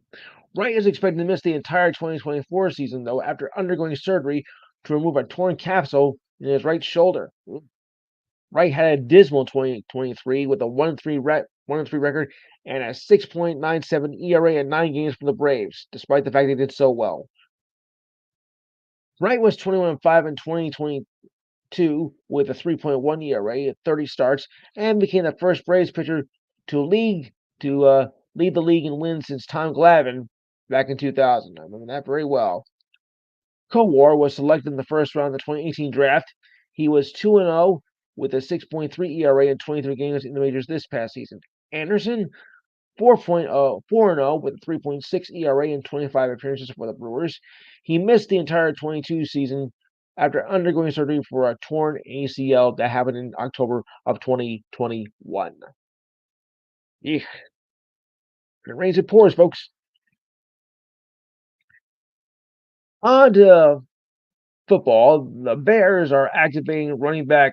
Wright is expected to miss the entire 2024 season, though, after undergoing surgery to remove a torn capsule in his right shoulder. Wright had a dismal 2023 with a 1-3 record and a 6.97 ERA in 9 games for the Braves, despite the fact they did so well. Wright was 21-5 in 2020 with a 3.1 ERA at 30 starts, and became the first Braves pitcher to lead the league in wins since Tom Glavine back in 2000. I remember that very well. Kowar was selected in the first round of the 2018 draft. He was 2-0 with a 6.3 ERA in 23 games in the majors this past season. Anderson, 4-0 with a 3.6 ERA in 25 appearances for the Brewers. He missed the entire 22 season after undergoing surgery for a torn ACL that happened in October of 2021. Eek. It rains, it pours, folks. On to football. The Bears are activating running back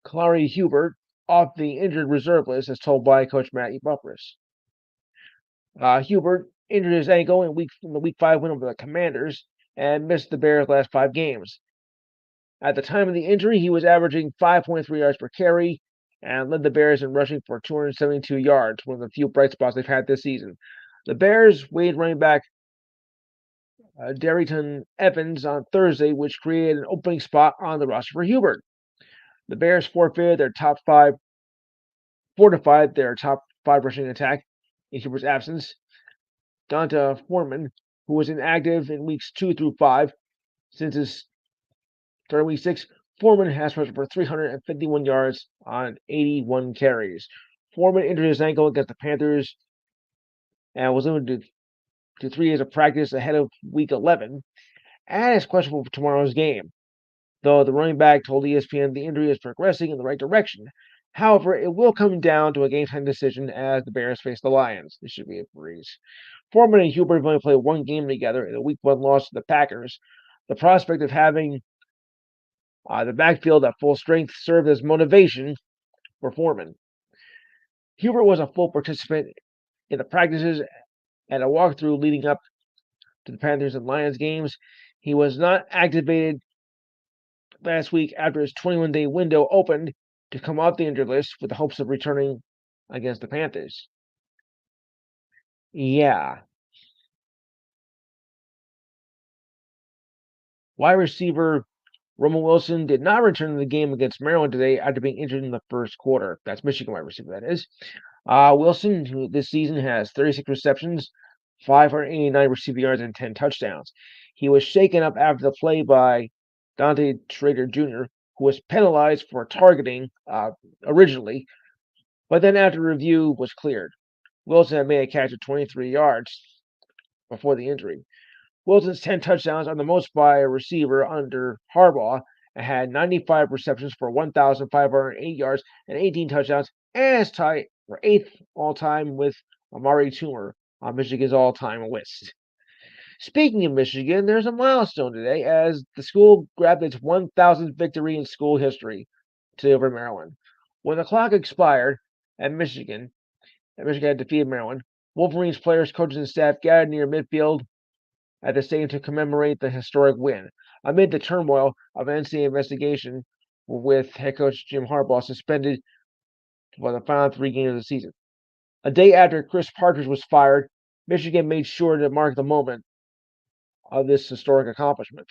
Clary Hubert off the injured reserve list, as told by Coach Matty Buffris. Hubert injured his ankle in the Week 5 win over the Commanders and missed the Bears' last 5 games. At the time of the injury, he was averaging 5.3 yards per carry and led the Bears in rushing for 272 yards, one of the few bright spots they've had this season. The Bears waived running back Darrington Evans on Thursday, which created an opening spot on the roster for Hubert. The Bears fortified their top 5 rushing attack in Hubert's absence. Donta Foreman, who was inactive in weeks 2 through 5 since his start of week 6, Foreman has rushed for 351 yards on 81 carries. Foreman injured his ankle against the Panthers and was limited to 3 days of practice ahead of week 11 and is questionable for tomorrow's game. Though the running back told ESPN the injury is progressing in the right direction. However, it will come down to a game-time decision as the Bears face the Lions. This should be a breeze. Foreman and Hubert have only played 1 game together in a Week 1 loss to the Packers. The prospect of having the backfield at full strength served as motivation for Foreman. Hubert was a full participant in the practices and a walkthrough leading up to the Panthers and Lions games. He was not activated last week after his 21-day window opened to come off the injured list with the hopes of returning against the Panthers. Yeah. Wide receiver Roman Wilson did not return to the game against Maryland today after being injured in the first quarter. That's Michigan wide receiver, that is. Wilson, who this season has 36 receptions, 589 receiving yards, and 10 touchdowns. He was shaken up after the play by Dante Schrader Jr., who was penalized for targeting originally, but then after review was cleared. Wilson had made a catch of 23 yards before the injury. Wilson's 10 touchdowns are the most by a receiver under Harbaugh and had 95 receptions for 1,508 yards and 18 touchdowns, and is tied for 8th all-time with Amari Toomer on Michigan's all-time list. Speaking of Michigan, there's a milestone today as the school grabbed its 1,000th victory in school history today over Maryland. When the clock expired at Michigan had defeated Maryland, Wolverines players, coaches, and staff gathered near midfield at the stadium to commemorate the historic win. Amid the turmoil of an NCAA investigation with head coach Jim Harbaugh suspended for the final 3 games of the season. A day after Chris Partridge was fired, Michigan made sure to mark the moment of this historic accomplishment.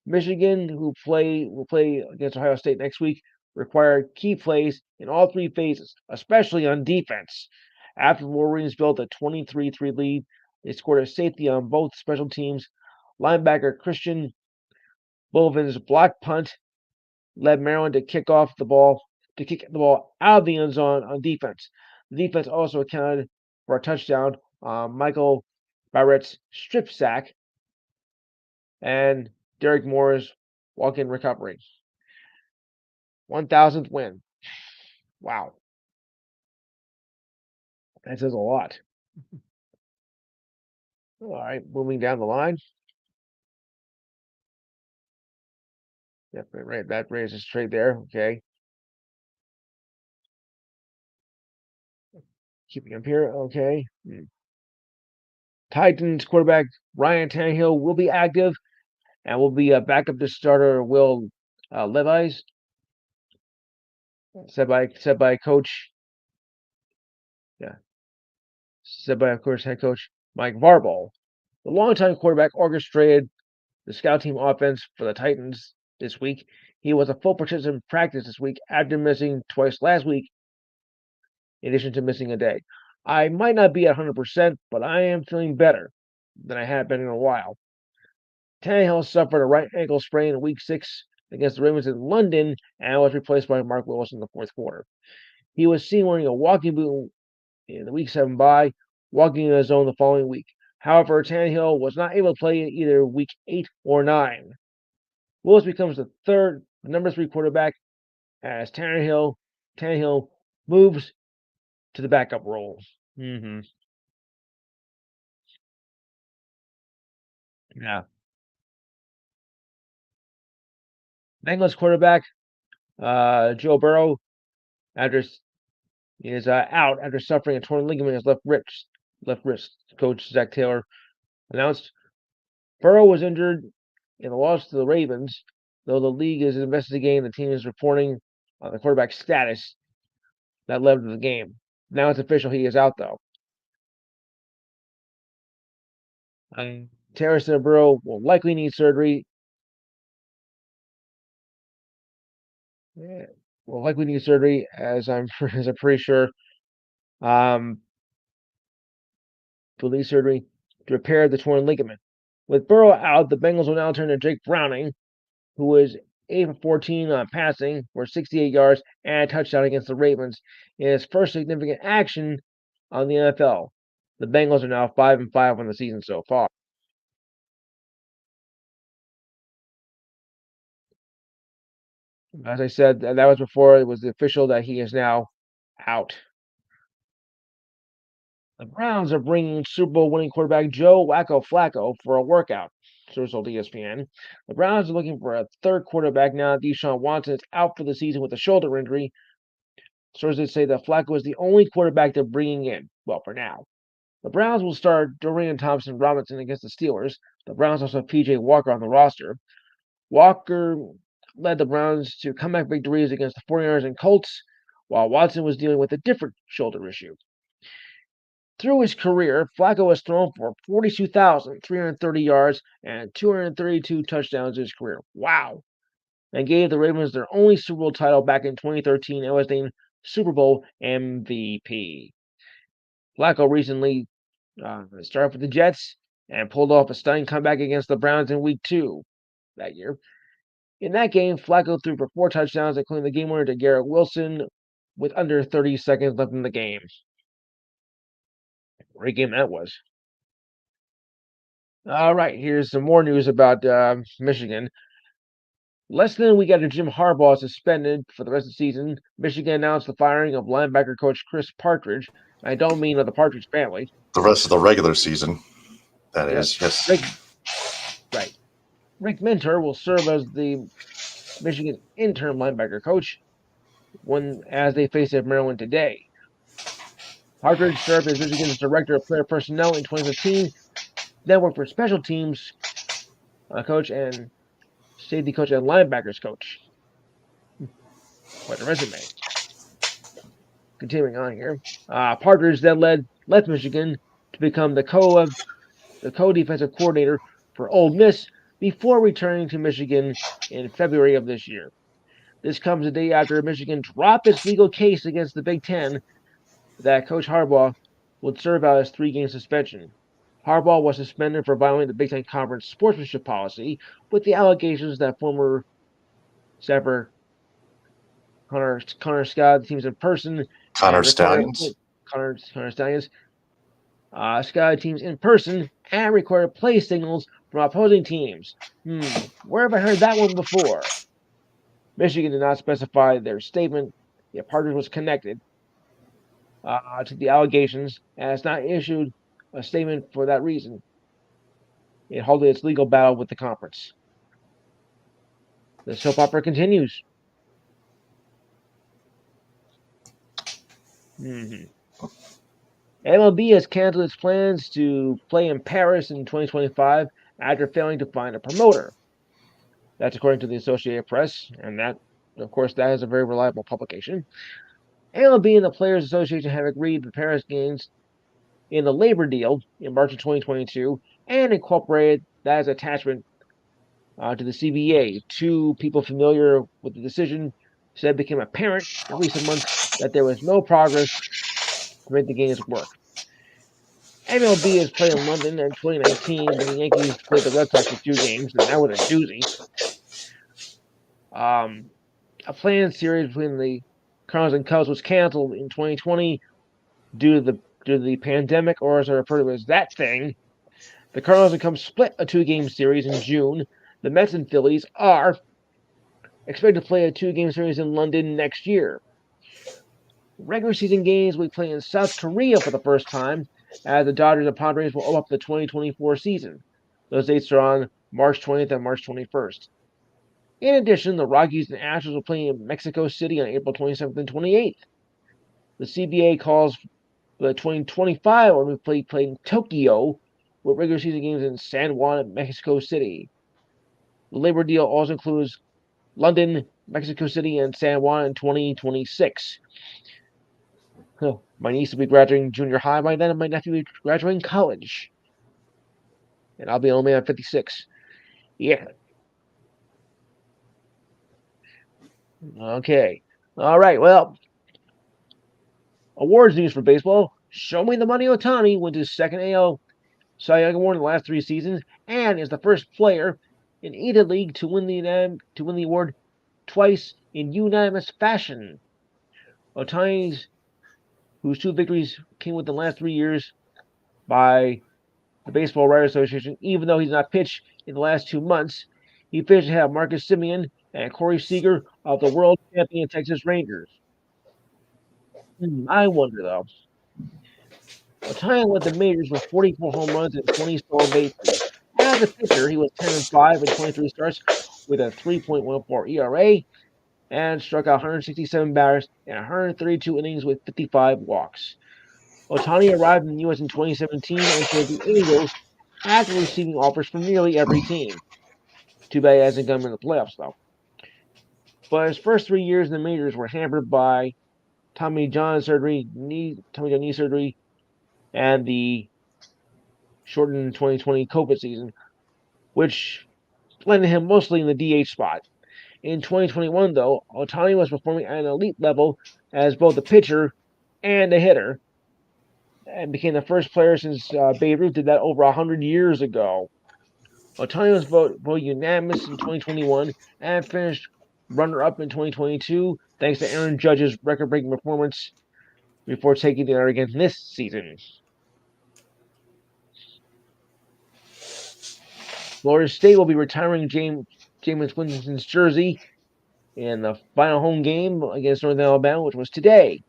Michigan, who will play against Ohio State next week, required key plays in all 3 phases, especially on defense. After the Wolverines built a 23-3 lead, they scored a safety on both special teams. Linebacker Christian Bolivin's block punt led Maryland to kick the ball out of the end zone on defense. The defense also accounted for a touchdown on Michael Barrett's strip sack and Derek Moore's walk-in recovery. 1,000th win. Wow. That says a lot. All right, moving down the line. Yep, right. That raises straight there. Okay. Keeping up here. Okay. Titans quarterback Ryan Tannehill will be active and will be a backup to starter Will Levis, said by coach. Yeah. Said by, of course, head coach Mike Varble. The longtime quarterback orchestrated the scout team offense for the Titans this week. He was a full participant in practice this week after missing twice last week, in addition to missing a day. I might not be at 100%, but I am feeling better than I have been in a while. Tannehill suffered a right ankle sprain in Week 6 against the Ravens in London and was replaced by Mark Willis in the fourth quarter. He was seen wearing a walking boot in the Week 7 bye, walking in his zone the following week. However, Tannehill was not able to play in either Week 8 or 9. Willis becomes the number 3 quarterback as Tannehill moves to the backup role. Yeah. Bengals quarterback Joe Burrow is out after suffering a torn ligament in his left wrist. Coach Zach Taylor announced Burrow was injured in the loss to the Ravens, though the league is investigating. The team is reporting on the quarterback's status that led to the game. Now it's official; he is out, though. Taylor said Burrow will likely need surgery. Will likely need surgery, as I'm pretty sure. To need surgery to repair the torn ligament. With Burrow out, the Bengals will now turn to Jake Browning, who was 8 for 14 on passing for 68 yards and a touchdown against the Ravens in his first significant action on the NFL. The Bengals are now 5-5 on the season so far. As I said, that was before it was official that he is now out. The Browns are bringing Super Bowl winning quarterback Joe Wacko Flacco for a workout, source told ESPN. The Browns are looking for a third quarterback now that Deshaun Watson is out for the season with a shoulder injury. Sources say that Flacco is the only quarterback they're bringing in, well, for now. The Browns will start Dorian Thompson-Robinson against the Steelers. The Browns also have P.J. Walker on the roster. Walker led the Browns to comeback victories against the 49ers and Colts, while Watson was dealing with a different shoulder issue. Through his career, Flacco has thrown for 42,330 yards and 232 touchdowns in his career. Wow. And gave the Ravens their only Super Bowl title back in 2013 and was named Super Bowl MVP. Flacco recently started for the Jets and pulled off a stunning comeback against the Browns in Week 2 that year. In that game, Flacco threw for 4 touchdowns, including the game winner to Garrett Wilson with under 30 seconds left in the game. Great game that was. All right, here's some more news about Michigan. Less than a week after Jim Harbaugh is suspended for the rest of the season, Michigan announced the firing of linebacker coach Chris Partridge. I don't mean of the Partridge family. The rest of the regular season, that is. Yes. Rick Minter will serve as the Michigan interim linebacker coach as they face Maryland today. Partridge served as Michigan's director of player personnel in 2015, then worked for special teams coach and safety coach and linebackers coach. Quite a resume. Continuing on here, Partridge then left Michigan to become the co-defensive coordinator for Ole Miss before returning to Michigan in February of this year. This comes a day after Michigan dropped its legal case against the Big Ten that Coach Harbaugh would serve out his 3-game suspension. Harbaugh was suspended for violating the Big Ten Conference sportsmanship policy with the allegations that former staffer Connor Scott, the team's in person. Connor Stallions. Scott teams in person and recorded play signals from opposing teams. Where have I heard that one before? Michigan did not specify their statement, yet Partridge was connected to the allegations and has not issued a statement for that reason. It halted its legal battle with the conference. The soap opera continues. MLB has canceled its plans to play in Paris in 2025 after failing to find a promoter. That's according to the Associated Press, and that, of course, that is a very reliable publication. MLB and the Players Association have agreed to the Paris Games in the labor deal in March of 2022 and incorporated that as attachment to the CBA. Two people familiar with the decision said it became apparent in recent months that there was no progress to make the games work. MLB has played in London in 2019 when the Yankees played the Red Sox for 2 games, and that was a doozy. A planned series between the Cardinals and Cubs was canceled in 2020 due to the pandemic, or as I refer to it as that thing. The Cardinals and Cubs split a 2-game series in June. The Mets and Phillies are expected to play a 2-game series in London next year. Regular season games will be played in South Korea for the first time, as the Dodgers and Padres will open up the 2024 season. Those dates are on March 20th and March 21st. In addition, the Rockies and Astros will play in Mexico City on April 27th and 28th. The CBA calls for the 2025 will be played in Tokyo, with regular season games in San Juan and Mexico City. The labor deal also includes London, Mexico City, and San Juan in 2026. My niece will be graduating junior high by then, and my nephew will be graduating college. And I'll be only at 56. Yeah. Okay. All right. Well, awards news for baseball. Show Me the Money Ohtani wins his second AL Cy Young Award in the last 3 seasons, and is the first player in either league to win the award twice in unanimous fashion. Ohtani's, whose 2 victories came within the last 3 years by the Baseball Writers Association, even though he's not pitched in the last 2 months, he finished ahead of Marcus Semien and Corey Seager of the world champion Texas Rangers. I wonder though. Ohtani led the majors with 44 home runs and 20 stolen bases. As a pitcher, he was 10-5 in 23 starts with a 3.14 ERA and struck out 167 batters in 132 innings with 55 walks. Ohtani arrived in the U.S. in 2017 and chose the Angels after receiving offers from nearly every team. Too bad he hasn't come in the playoffs, though. But his first 3 years in the majors were hampered by Tommy John knee surgery, and the shortened 2020 COVID season, which landed him mostly in the DH spot. In 2021, though, Ohtani was performing at an elite level as both a pitcher and a hitter, and became the first player since Babe Ruth did that over 100 years ago. Ohtani was voted unanimous in 2021 and finished runner-up in 2022, thanks to Aaron Judge's record-breaking performance before taking the honor again this season. Florida State will be retiring Jameis Winston's jersey in the final home game against Northern Alabama, which was today.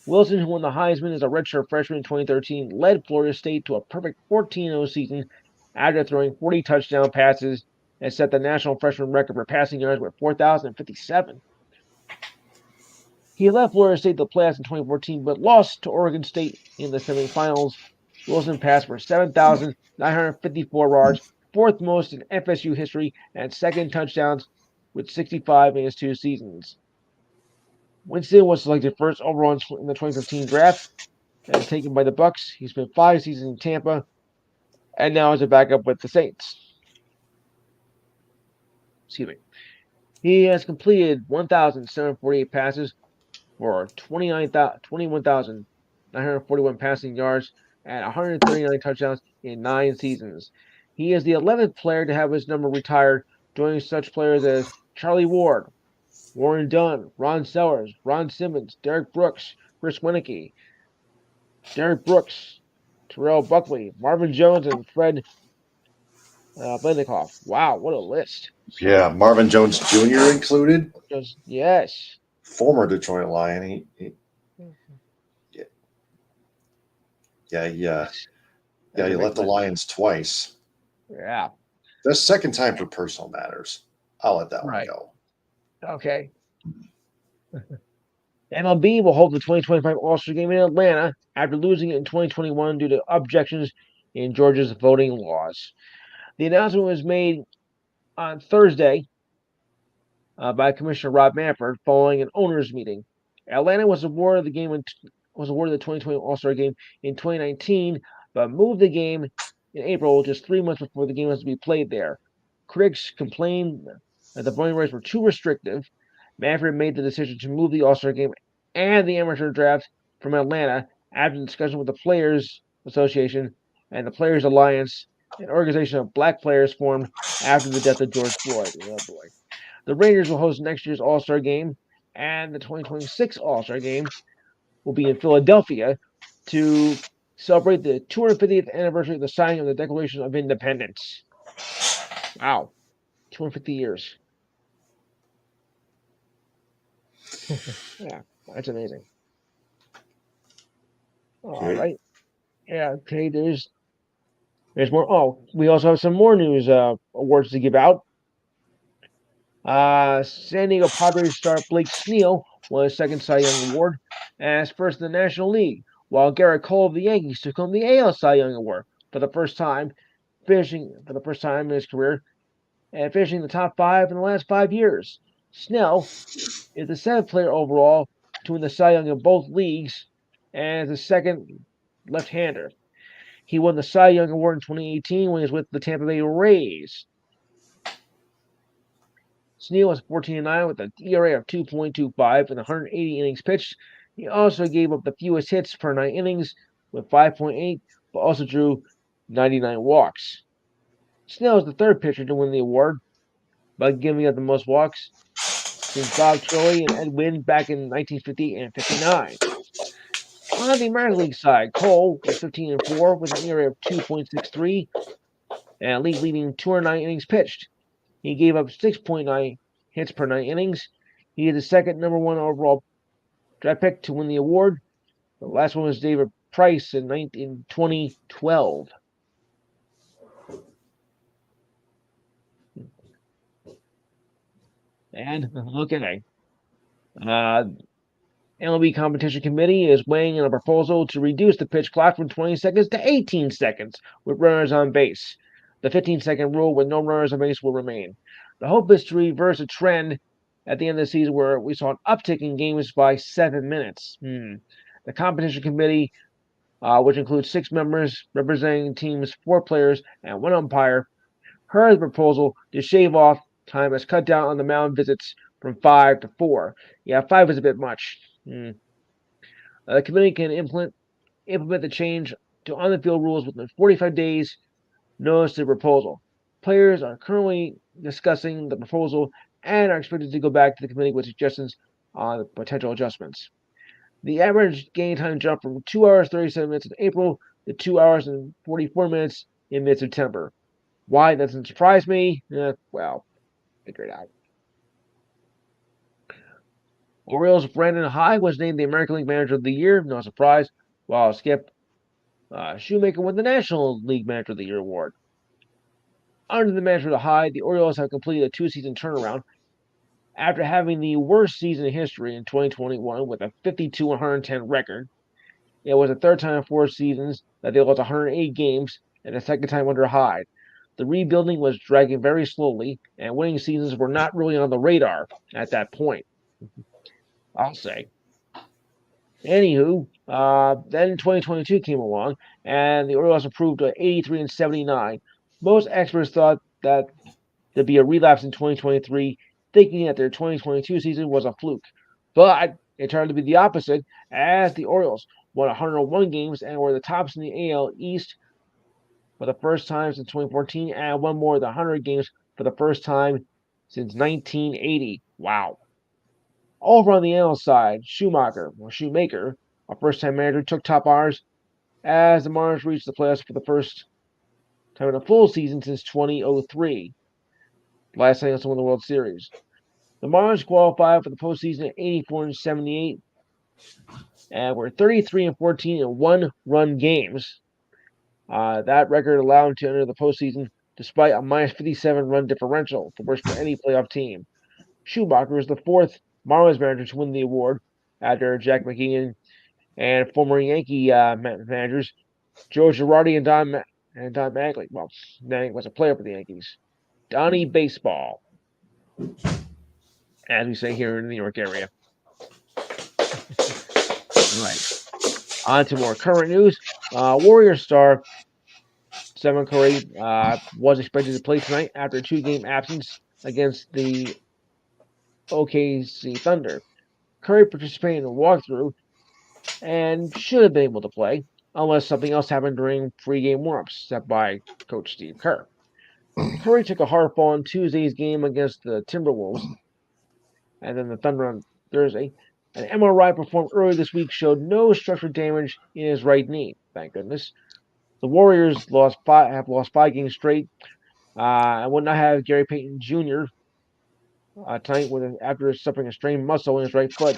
Wilson, who won the Heisman as a redshirt freshman in 2013, led Florida State to a perfect 14-0 season after throwing 40 touchdown passes and set the national freshman record for passing yards with 4,057. He led Florida State to the playoffs in 2014, but lost to Oregon State in the semifinals. Wilson passed for 7,954 yards, 4th most in FSU history, and 2nd touchdowns with 65 in his 2 seasons. Winston was selected first overall in the 2015 draft and taken by the Bucs. He spent 5 seasons in Tampa, and now is a backup with the Saints. Excuse me. He has completed 1,748 passes for 21,941 passing yards and 139 touchdowns in 9 seasons. He is the 11th player to have his number retired, joining such players as Charlie Ward, Warren Dunn, Ron Sellers, Ron Simmons, Derek Brooks, Chris Winicky, Derek Brooks, Terrell Buckley, Marvin Jones, and Fred Blenikoff. Wow, what a list. Yeah, Marvin Jones Jr. included. Yes. Former Detroit Lion. He left the Lions twice. Yeah. The second time for personal matters. I'll let that one go. Okay. MLB will hold the 2025 All-Star Game in Atlanta after losing it in 2021 due to objections in Georgia's voting laws. The announcement was made on Thursday by Commissioner Rob Manfred following an owners' meeting. Atlanta was awarded the 2020 All-Star Game in 2019, but moved the game in April, just 3 months before the game was to be played there. critics complained that the voting rights were too restrictive, Manfred made the decision to move the All-Star Game and the amateur draft from Atlanta after discussion with the Players Association and the Players Alliance, an organization of black players formed after the death of George Floyd. Oh boy. The Rangers will host next year's All-Star Game, and the 2026 All-Star Game will be in Philadelphia to celebrate the 250th anniversary of the signing of the Declaration of Independence. Wow, 250 years. Yeah, that's amazing. All Okay. right. Yeah, okay, there's more. Oh, we also have some more news awards to give out. San Diego Padres star Blake Snell won his second Cy Young Award as first in the National League, while Garrett Cole of the Yankees took home the AL Cy Young Award for the first time in his career and finishing the top 5 in the last 5 years. Snell is the 7th player overall to win the Cy Young in both leagues and is the second left-hander. He won the Cy Young Award in 2018 when he was with the Tampa Bay Rays. Snell was 14-9 with an ERA of 2.25 and 180 innings pitched. He also gave up the fewest hits per 9 innings with 5.8, but also drew 99 walks. Snell is the 3rd pitcher to win the award by giving up the most walks since Bob Trolley and Ed Wynn back in 1950 and 59. On the American League side, Cole was 15-4 with an ERA of 2.63 and a league-leading 209 innings pitched. He gave up 6.9 hits per 9 innings. He is the second number 1 overall draft pick to win the award. The last one was David Price in 2012. And okay, MLB Competition Committee is weighing in a proposal to reduce the pitch clock from 20 seconds to 18 seconds with runners on base. The 15-second rule with no runners on base will remain. The hope is to reverse a trend at the end of the season where we saw an uptick in games by 7 minutes. The Competition Committee, which includes 6 members representing teams, 4 players, and 1 umpire, heard the proposal to shave off time has cut down on the mound visits from 5 to 4. Yeah, 5 is a bit much. The committee can implement the change to on-the-field rules within 45 days notice the proposal. Players are currently discussing the proposal and are expected to go back to the committee with suggestions on the potential adjustments. The average game time jumped from 2 hours 37 minutes in April to 2 hours and 44 minutes in mid-September. Why that doesn't surprise me? Well, figure it out. Orioles' Brandon Hyde was named the American League Manager of the Year, no surprise, while Skip Shoemaker won the National League Manager of the Year award. Under the management of Hyde, the Orioles have completed a 2-season turnaround after having the worst season in history in 2021 with a 52-110 record. It was the 3rd time in 4 seasons that they lost 108 games and the 2nd time under Hyde. The rebuilding was dragging very slowly, and winning seasons were not really on the radar at that point, I'll say. Anywho, then 2022 came along, and the Orioles improved to 83-79. Most experts thought that there'd be a relapse in 2023, thinking that their 2022 season was a fluke. But it turned to be the opposite, as the Orioles won 101 games and were the tops in the AL East for the first time since 2014, and won more than 100 games for the first time since 1980. Wow. Over on the NL side, Shoemaker, a first-time manager, took top honors as the Mariners reached the playoffs for the first time in a full season since 2003, last time they won the World Series. The Mariners qualified for the postseason at 84-78 and were 33-14 in one-run games. That record allowed them to enter the postseason despite a minus 57 run differential, the worst for any playoff team. Shoemaker is the 4th Marlins manager to win the award after Jack McKeon and former Yankee managers Joe Girardi and Don Mattingly. Well, Mattingly was a player for the Yankees. Donnie Baseball, as we say here in the New York area. All right. On to more current news. Warrior star Stephen Curry was expected to play tonight after a 2-game absence against the OKC Thunder. Curry participated in the walkthrough and should have been able to play, unless something else happened during pre-game warm-ups set by Coach Steve Kerr. Curry took a hard fall in Tuesday's game against the Timberwolves, and then the Thunder on Thursday. An MRI performed earlier this week showed no structural damage in his right knee. Thank goodness. The Warriors have lost 5 games straight, and would not have Gary Payton Jr. Tonight after suffering a strained muscle in his right foot,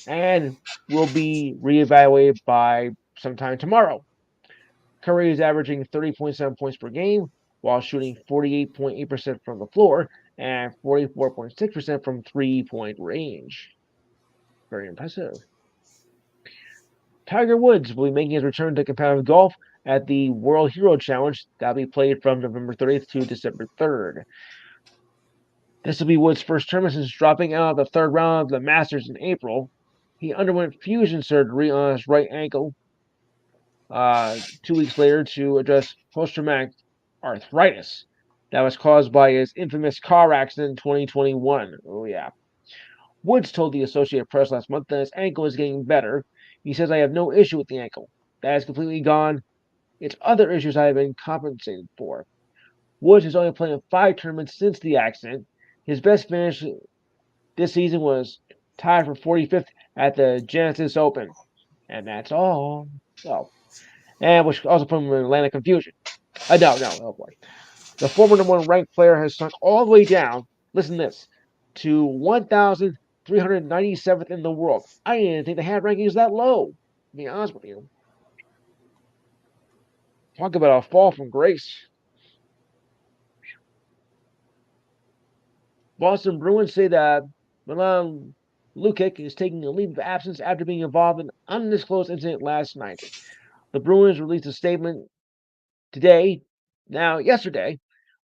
and will be reevaluated by sometime tomorrow. Curry is averaging 30.7 points per game while shooting 48.8% from the floor and 44.6% from three-point range. Very impressive. Tiger Woods will be making his return to competitive golf at the World Hero Challenge that will be played from November 30th to December 3rd. This will be Woods' first tournament since dropping out of the 3rd round of the Masters in April. He underwent fusion surgery on his right ankle 2 weeks later to address post-traumatic arthritis that was caused by his infamous car accident in 2021. Oh, yeah. Woods told the Associated Press last month that his ankle is getting better. He says, "I have no issue with the ankle. That is completely gone. It's other issues I have been compensated for." Woods has only played in 5 tournaments since the accident. His best finish this season was tied for 45th at the Genesis Open. And that's all. Oh. And which also put him in Atlantic confusion. No, oh boy. The former #1 ranked player has sunk all the way down, listen to this, to 1,397th in the world. I didn't think the hat ranking is that low, to be honest with you. Talk about a fall from grace. Boston Bruins say that Milan Lucic is taking a leave of absence after being involved in an undisclosed incident last night. The Bruins released a statement yesterday,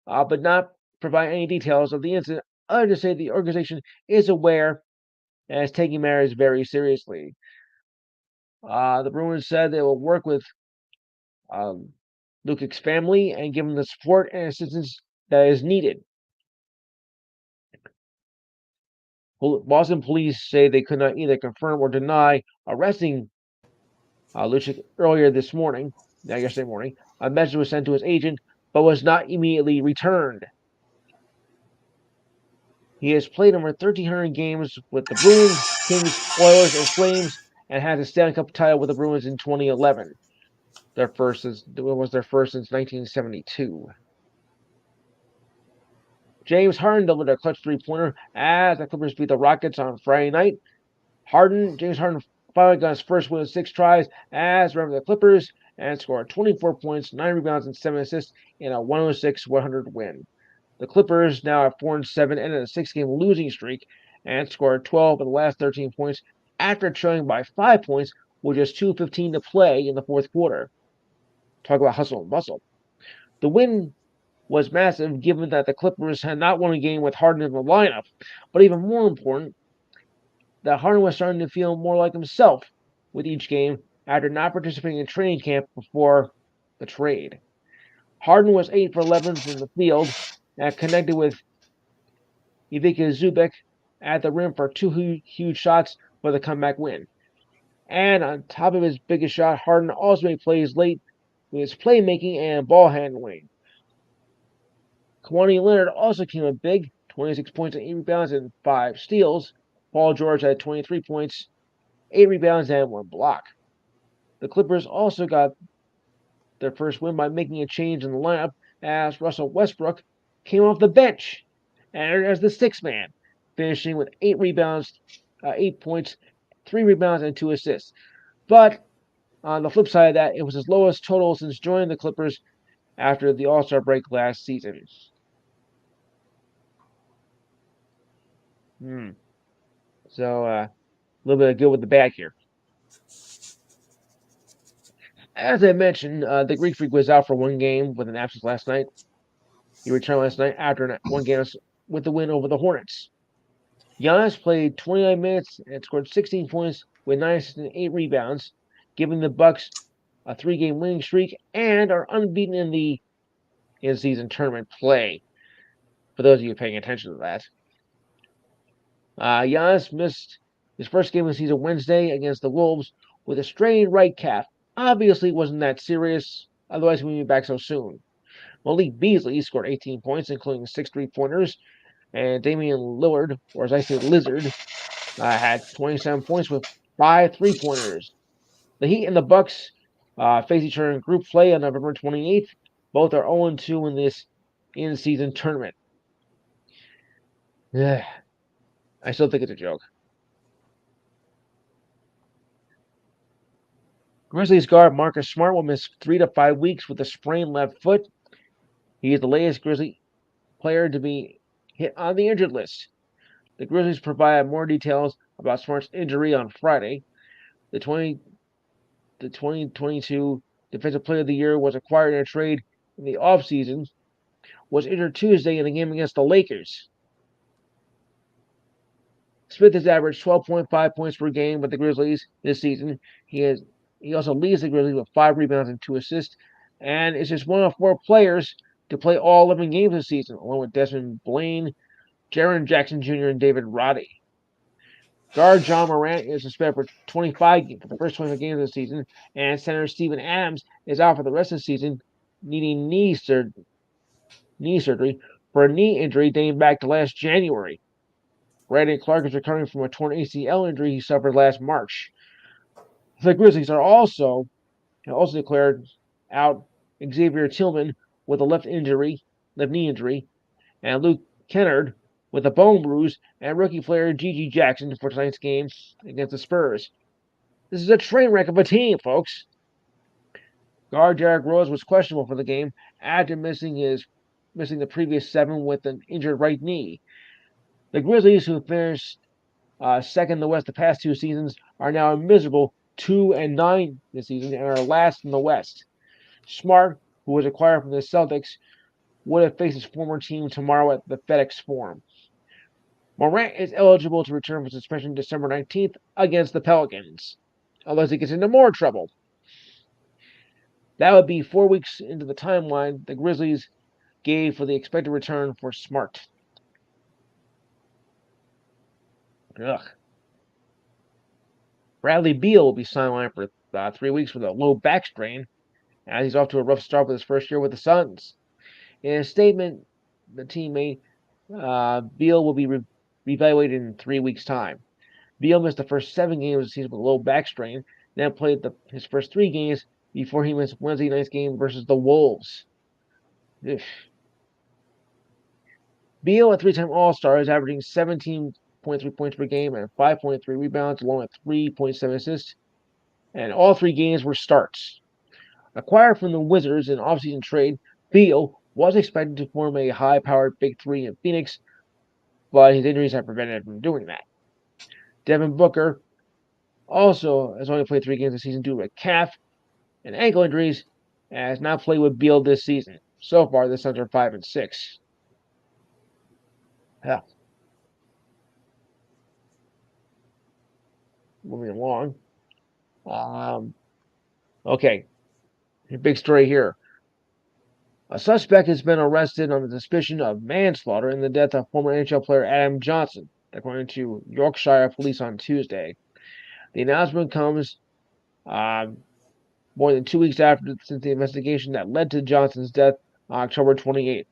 but not provide any details of the incident, other than to say the organization is aware and is taking matters very seriously. The Bruins said they will work with Lucic's family and give him the support and assistance that is needed. Boston police say they could not either confirm or deny arresting Lucic earlier yesterday morning. A message was sent to his agent, but was not immediately returned. He has played over 1,300 games with the Bruins, Kings, Oilers, and Flames, and had a Stanley Cup title with the Bruins in 2011. Their first since 1972. James Harden delivered a clutch 3-pointer as the Clippers beat the Rockets on Friday night. James Harden finally got his first win in 6 tries as remember the Clippers and scored 24 points, 9 rebounds, and 7 assists in a 106-100 win. The Clippers now have 4-7 ended a 6-game losing streak and scored 12 of the last 13 points after trailing by 5 points with just 2:15 to play in the 4th quarter. Talk about hustle and bustle. The win was massive given that the Clippers had not won a game with Harden in the lineup, but even more important, that Harden was starting to feel more like himself with each game after not participating in training camp before the trade. Harden was 8 for 11 from the field and connected with Ivica Zubac at the rim for 2 huge shots for the comeback win. And on top of his biggest shot, Harden also made plays late with his playmaking and ball handling. Kawhi Leonard also came up big, 26 points and 8 rebounds and 5 steals. Paul George had 23 points, 8 rebounds, and 1 block. The Clippers also got their first win by making a change in the lineup as Russell Westbrook came off the bench and as the 6th man, finishing with 8 rebounds, 8 points, 3 rebounds, and 2 assists. But on the flip side of that, it was his lowest total since joining the Clippers after the All-Star break last season. So, a little bit of good with the bad here. As I mentioned, the Greek Freak was out for 1 game with an absence last night. He returned last night after 1 game with the win over the Hornets. Giannis played 29 minutes and scored 16 points with 9 assists and 8 rebounds, giving the Bucks a 3-game winning streak and are unbeaten in the in-season tournament play, for those of you paying attention to that. Giannis missed his first game of the season Wednesday against the Wolves with a strained right calf. Obviously, it wasn't that serious, otherwise he wouldn't be back so soon. Malik Beasley scored 18 points, including 6 3-pointers, and Damian Lillard, or as I say, Lizard, had 27 points with 5 3-pointers. The Heat and the Bucks face each other in group play on November 28th. Both are 0-2 in this in-season tournament. I still think it's a joke. Grizzlies guard Marcus Smart will miss 3 to 5 weeks with a sprained left foot. He is the latest Grizzly player to be hit on the injured list. The Grizzlies provided more details about Smart's injury on Friday. The 2022 Defensive Player of the Year was acquired in a trade in the offseason, was injured Tuesday in a game against the Lakers. Smith has averaged 12.5 points per game with the Grizzlies this season. He also leads the Grizzlies with 5 rebounds and 2 assists, and is just one of 4 players to play all 11 games this season, along with Desmond Blaine, Jaren Jackson Jr., and David Roddy. Guard John Morant is suspended for the first 25 games of the season, and center Steven Adams is out for the rest of the season, needing knee surgery for a knee injury dating back to last January. Brandon Clarke is recovering from a torn ACL injury he suffered last March. The Grizzlies are also declared out Xavier Tillman with a left knee injury, and Luke Kennard with a bone bruise, and rookie player Gigi Jackson for tonight's game against the Spurs. This is a train wreck of a team, folks. Guard Derrick Rose was questionable for the game after missing the previous 7 with an injured right knee. The Grizzlies, who finished second in the West the past 2 seasons, are now a miserable 2-9 this season and are last in the West. Smart, who was acquired from the Celtics, would have faced his former team tomorrow at the FedEx Forum. Morant is eligible to return from suspension December 19th against the Pelicans, unless he gets into more trouble. That would be 4 weeks into the timeline the Grizzlies gave for the expected return for Smart. Ugh. Bradley Beal will be sidelined for 3 weeks with a low back strain, as he's off to a rough start with his first year with the Suns. In a statement the team made, Beal will be reevaluated in 3 weeks' time. Beal missed the first 7 games of the season with a low back strain, then played his first 3 games before he missed Wednesday night's game versus the Wolves. Ugh. Beal, a 3-time All-Star, is averaging 17.3 points per game and 5.3 rebounds, along with 3.7 assists, and all 3 games were starts. Acquired from the Wizards in offseason trade, Beal was expected to form a high-powered Big 3 in Phoenix, but his injuries have prevented him from doing that. Devin Booker also has only played 3 games this season due to a calf and ankle injuries, and has not played with Beal this season. So far, the Suns are 5-6. Yeah. Moving along. Okay. Big story here. A suspect has been arrested on the suspicion of manslaughter in the death of former NHL player Adam Johnson, according to Yorkshire police on Tuesday. The announcement comes more than 2 weeks since the investigation that led to Johnson's death on October 28th.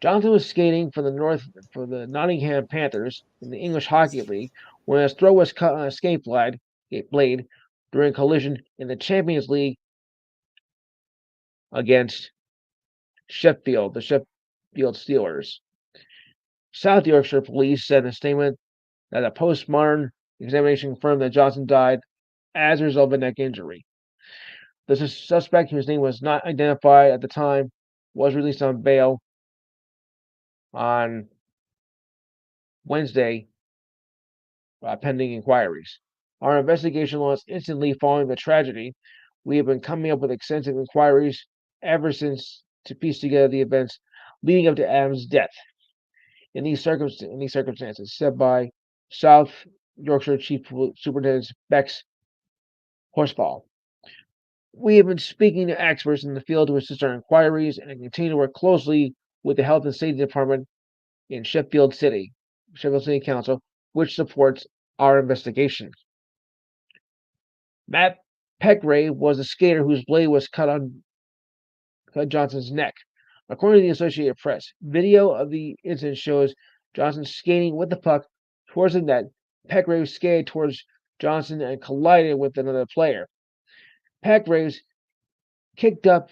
Johnson was skating for the Nottingham Panthers in the English Hockey League when his throat was cut on a skate blade during a collision in the Champions League against the Sheffield Steelers. South Yorkshire police said in a statement that a post-mortem examination confirmed that Johnson died as a result of a neck injury. The suspect, whose name was not identified at the time, was released on bail on Wednesday, pending inquiries. Our investigation launched instantly following the tragedy. We have been coming up with extensive inquiries ever since to piece together the events leading up to Adam's death. In these circumstances, said by South Yorkshire Chief Superintendent Bex Horsfall. We have been speaking to experts in the field to assist our inquiries and continue to work closely with the Health and Safety Department in Sheffield City Council, which supports our investigation. Matt Peckray was a skater whose blade was cut on Johnson's neck. According to the Associated Press, video of the incident shows Johnson skating with the puck towards the net. Peckray skated towards Johnson and collided with another player. Peckray kicked up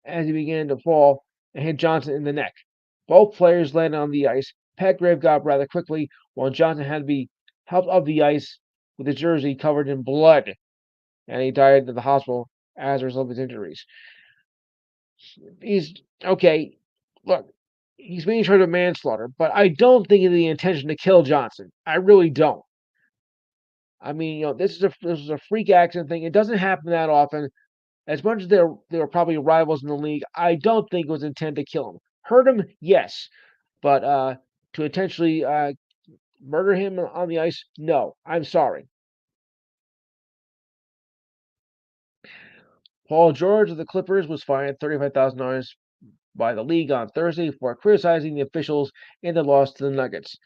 as he began to fall and hit Johnson in the neck. Both players landed on the ice. Petgrave got up rather quickly, while Johnson had to be helped off the ice with his jersey covered in blood, and he died at the hospital as a result of his injuries. He's okay. Look, he's being charged with manslaughter, but I don't think of the intention to kill Johnson. I really don't. I mean, this is a freak accident thing. It doesn't happen that often. As much as they were probably rivals in the league, I don't think it was intended to kill him. Hurt him, yes, but to intentionally murder him on the ice, no. I'm sorry. Paul George of the Clippers was fined $35,000 by the league on Thursday for criticizing the officials in the loss to the Nuggets.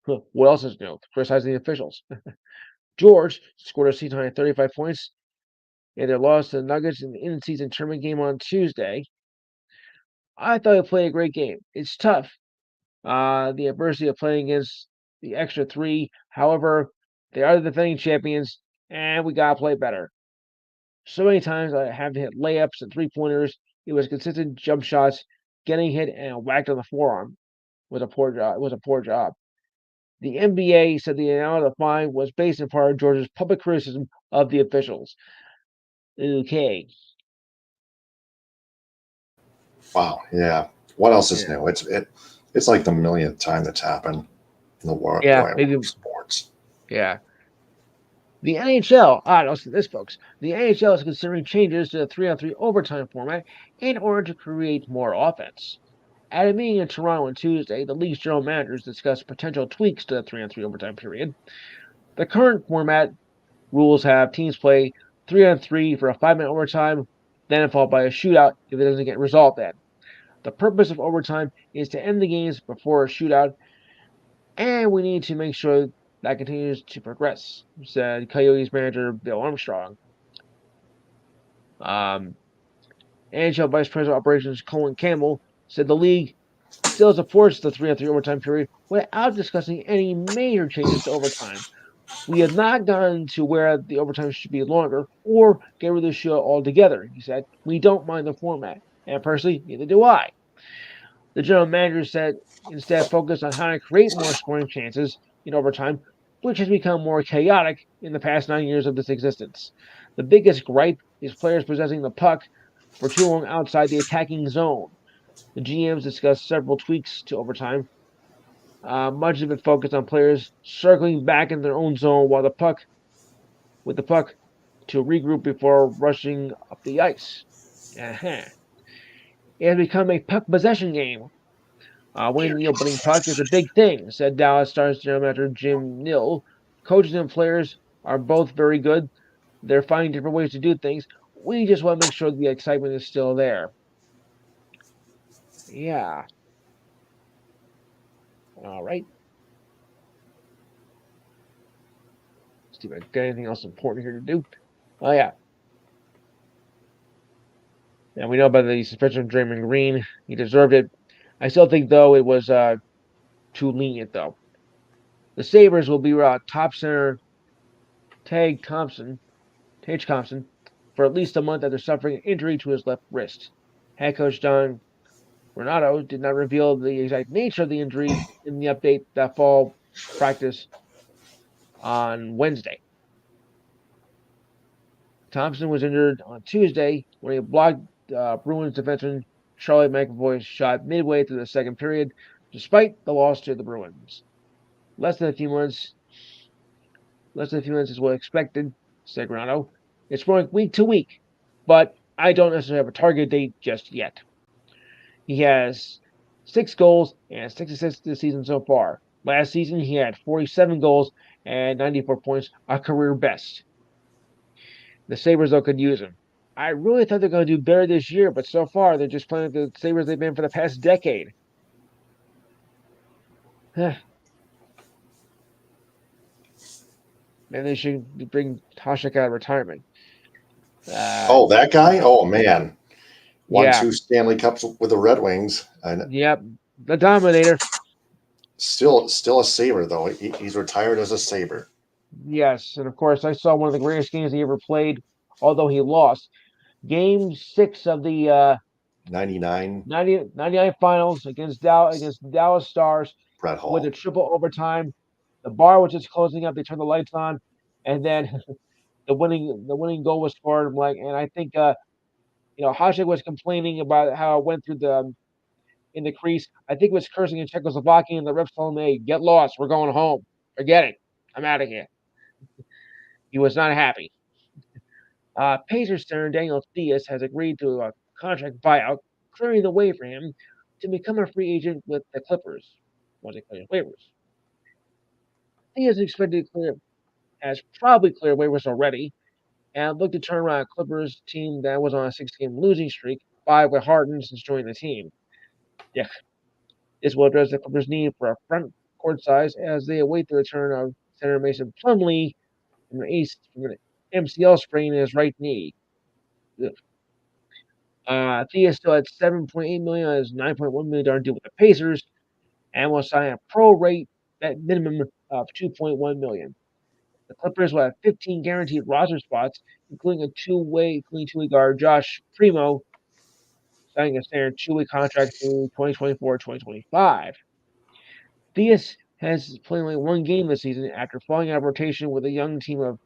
What else is new? Criticizing the officials. George scored a season-high 35 points in their loss to the Nuggets in the in-season tournament game on Tuesday. I thought he played a great game. It's tough, the adversity of playing against the extra three. However, they are the defending champions, and we gotta play better. So many times I have to hit layups and 3-pointers. It was consistent jump shots, getting hit and whacked on the forearm. Was a poor job. It was a poor job. The NBA said the amount of the fine was based in part on Georgia's public criticism of the officials. Okay. Wow. Yeah. What else is Yeah. new? It's like the millionth time that's happened in the world. Yeah, maybe. Sports. Yeah. The NHL, listen to this, folks. The NHL is considering changes to the 3-on-3 overtime format in order to create more offense. At a meeting in Toronto on Tuesday, the league's general managers discussed potential tweaks to the 3-on-3 overtime period. The current format rules have teams play 3-on-3 for a 5-minute overtime, then followed by a shootout if it doesn't get resolved then. The purpose of overtime is to end the games before a shootout, and we need to make sure that continues to progress, said Coyotes manager Bill Armstrong. NHL Vice President of Operations Colin Campbell said the league still supports the 3-on-3 overtime period without discussing any major changes to overtime. We have not gotten to where the overtime should be longer or get rid of the show altogether, he said. We don't mind the format, and personally, neither do I. The general manager said instead focus on how to create more scoring chances in overtime, which has become more chaotic in the past 9 years of its existence. The biggest gripe is players possessing the puck for too long outside the attacking zone. The GMs discussed several tweaks to overtime. Much of it focused on players circling back in their own zone with the puck to regroup before rushing up the ice. Uh-huh. It has become a puck possession game. Winning the opening puck is a big thing, said Dallas Stars general manager Jim Nill. Coaches and players are both very good. They're finding different ways to do things. We just want to make sure the excitement is still there. Yeah. All right. Let's see if I got anything else important here to do. Oh, yeah. And we know about the suspension of Draymond Green. He deserved it. I still think, though, it was too lenient, though. The Sabres will be top center Tage Thompson for at least a month after suffering an injury to his left wrist. Head coach Don Renato did not reveal the exact nature of the injury in the update that fall practice on Wednesday. Thompson was injured on Tuesday when he blocked Bruins defenseman Charlie McAvoy's shot midway through the second period, despite the loss to the Bruins. Less than a few months is what expected, said Grano. It's growing week to week, but I don't necessarily have a target date just yet. He has 6 goals and 6 assists this season so far. Last season, he had 47 goals and 94 points, a career best. The Sabres, though, could use him. I really thought they're going to do better this year, but so far they're just playing the Sabres they've been for the past decade. Maybe they should bring Hasek out of retirement. Oh, that guy? Oh man, won Yeah, 2 Stanley Cups with the Red Wings, and yep, the Dominator. still a Saber though. He's retired as a Saber. Yes, and of course I saw one of the greatest games he ever played, although he lost. Game 6 of the 99, 99 finals against Dallas Stars Brett with a Hall. triple overtime. The bar was just closing up. They turned the lights on, and then the winning goal was scored. I'm like, and I think Hasek was complaining about how it went through the in the crease. I think he was cursing in Czechoslovakian, and the refs told him, "Hey, get lost. We're going home. Forget it. I'm out of here." He was not happy. Pacers center Daniel Theus has agreed to a contract buyout, clearing the way for him to become a free agent with the Clippers once they clear waivers. Theus is expected to has probably cleared waivers already and looked to turn around a Clippers team that was on a 6-game losing streak, 5 with Harden since joining the team. Yeah, this will address the Clippers' need for a front court size as they await the return of center Mason Plumlee from an MCL sprain in his right knee. Thea still had 7.8 million on his 9.1 million deal with the Pacers, and will sign a pro rate at minimum of 2.1 million. The Clippers will have 15 guaranteed roster spots, including two-way guard Josh Primo, signing a standard 2-way contract through 2024-2025. Theus has played only one game this season after falling out of rotation with a young team of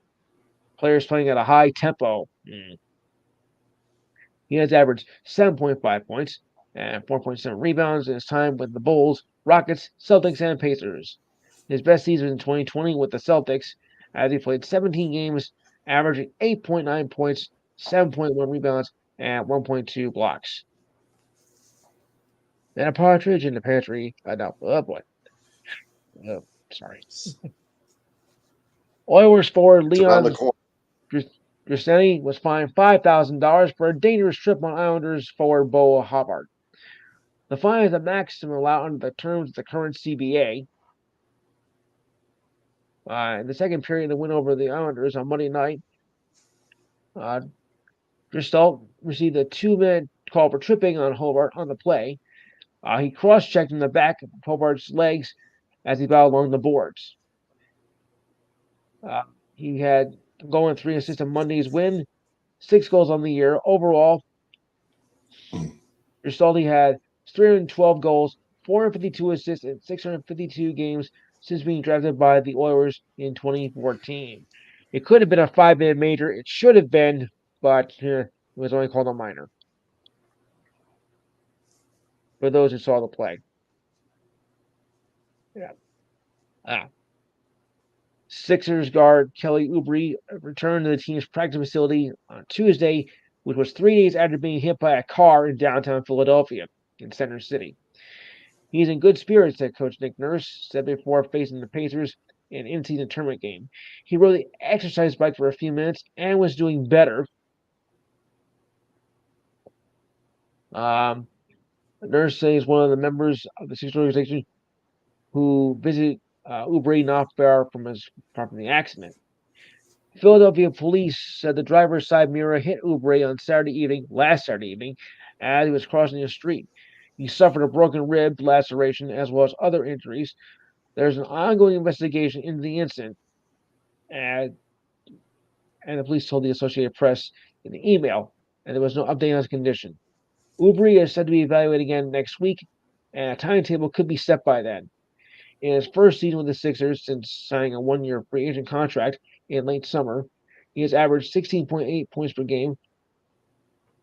players playing at a high tempo. He has averaged 7.5 points and 4.7 rebounds in his time with the Bulls, Rockets, Celtics, and Pacers. His best season in 2020 with the Celtics, as he played 17 games, averaging 8.9 points, 7.1 rebounds, and 1.2 blocks. And a partridge in the pantry. No, oh boy. Oh, sorry. Oilers forward It's around the Leon corner. Grissetti was fined $5,000 for a dangerous trip on Islanders forward Bo Hubbard. The fine is the maximum allowed under the terms of the current CBA. In the second period, the win over the Islanders on Monday night, Gristal received a 2-minute call for tripping on Hobart on the play. He cross-checked in the back of Hobart's legs as he battled along the boards. He had goal and 3 assists on Monday's win, 6 goals on the year. Overall, Gristaldi had 312 goals, 452 assists, in 652 games since being drafted by the Oilers in 2014. It could have been a 5-man major. It should have been, but it was only called a minor. For those who saw the play. Yeah. Sixers guard Kelly Oubre returned to the team's practice facility on Tuesday, which was 3 days after being hit by a car in downtown Philadelphia in Center City. He's in good spirits, said Coach Nick Nurse, said before facing the Pacers in an in-season tournament game. He rode the exercise bike for a few minutes and was doing better. Nurse says one of the members of the Sixers organization who visited Oubre not far from the accident. Philadelphia police said the driver's side mirror hit Oubre on last Saturday evening, as he was crossing the street. He suffered a broken rib laceration as well as other injuries. There's an ongoing investigation into the incident, and the police told the Associated Press in the email, and there was no update on his condition. Oubre is said to be evaluated again next week, and a timetable could be set by then. In his first season with the Sixers since signing a 1-year free agent contract in late summer, he has averaged 16.8 points per game,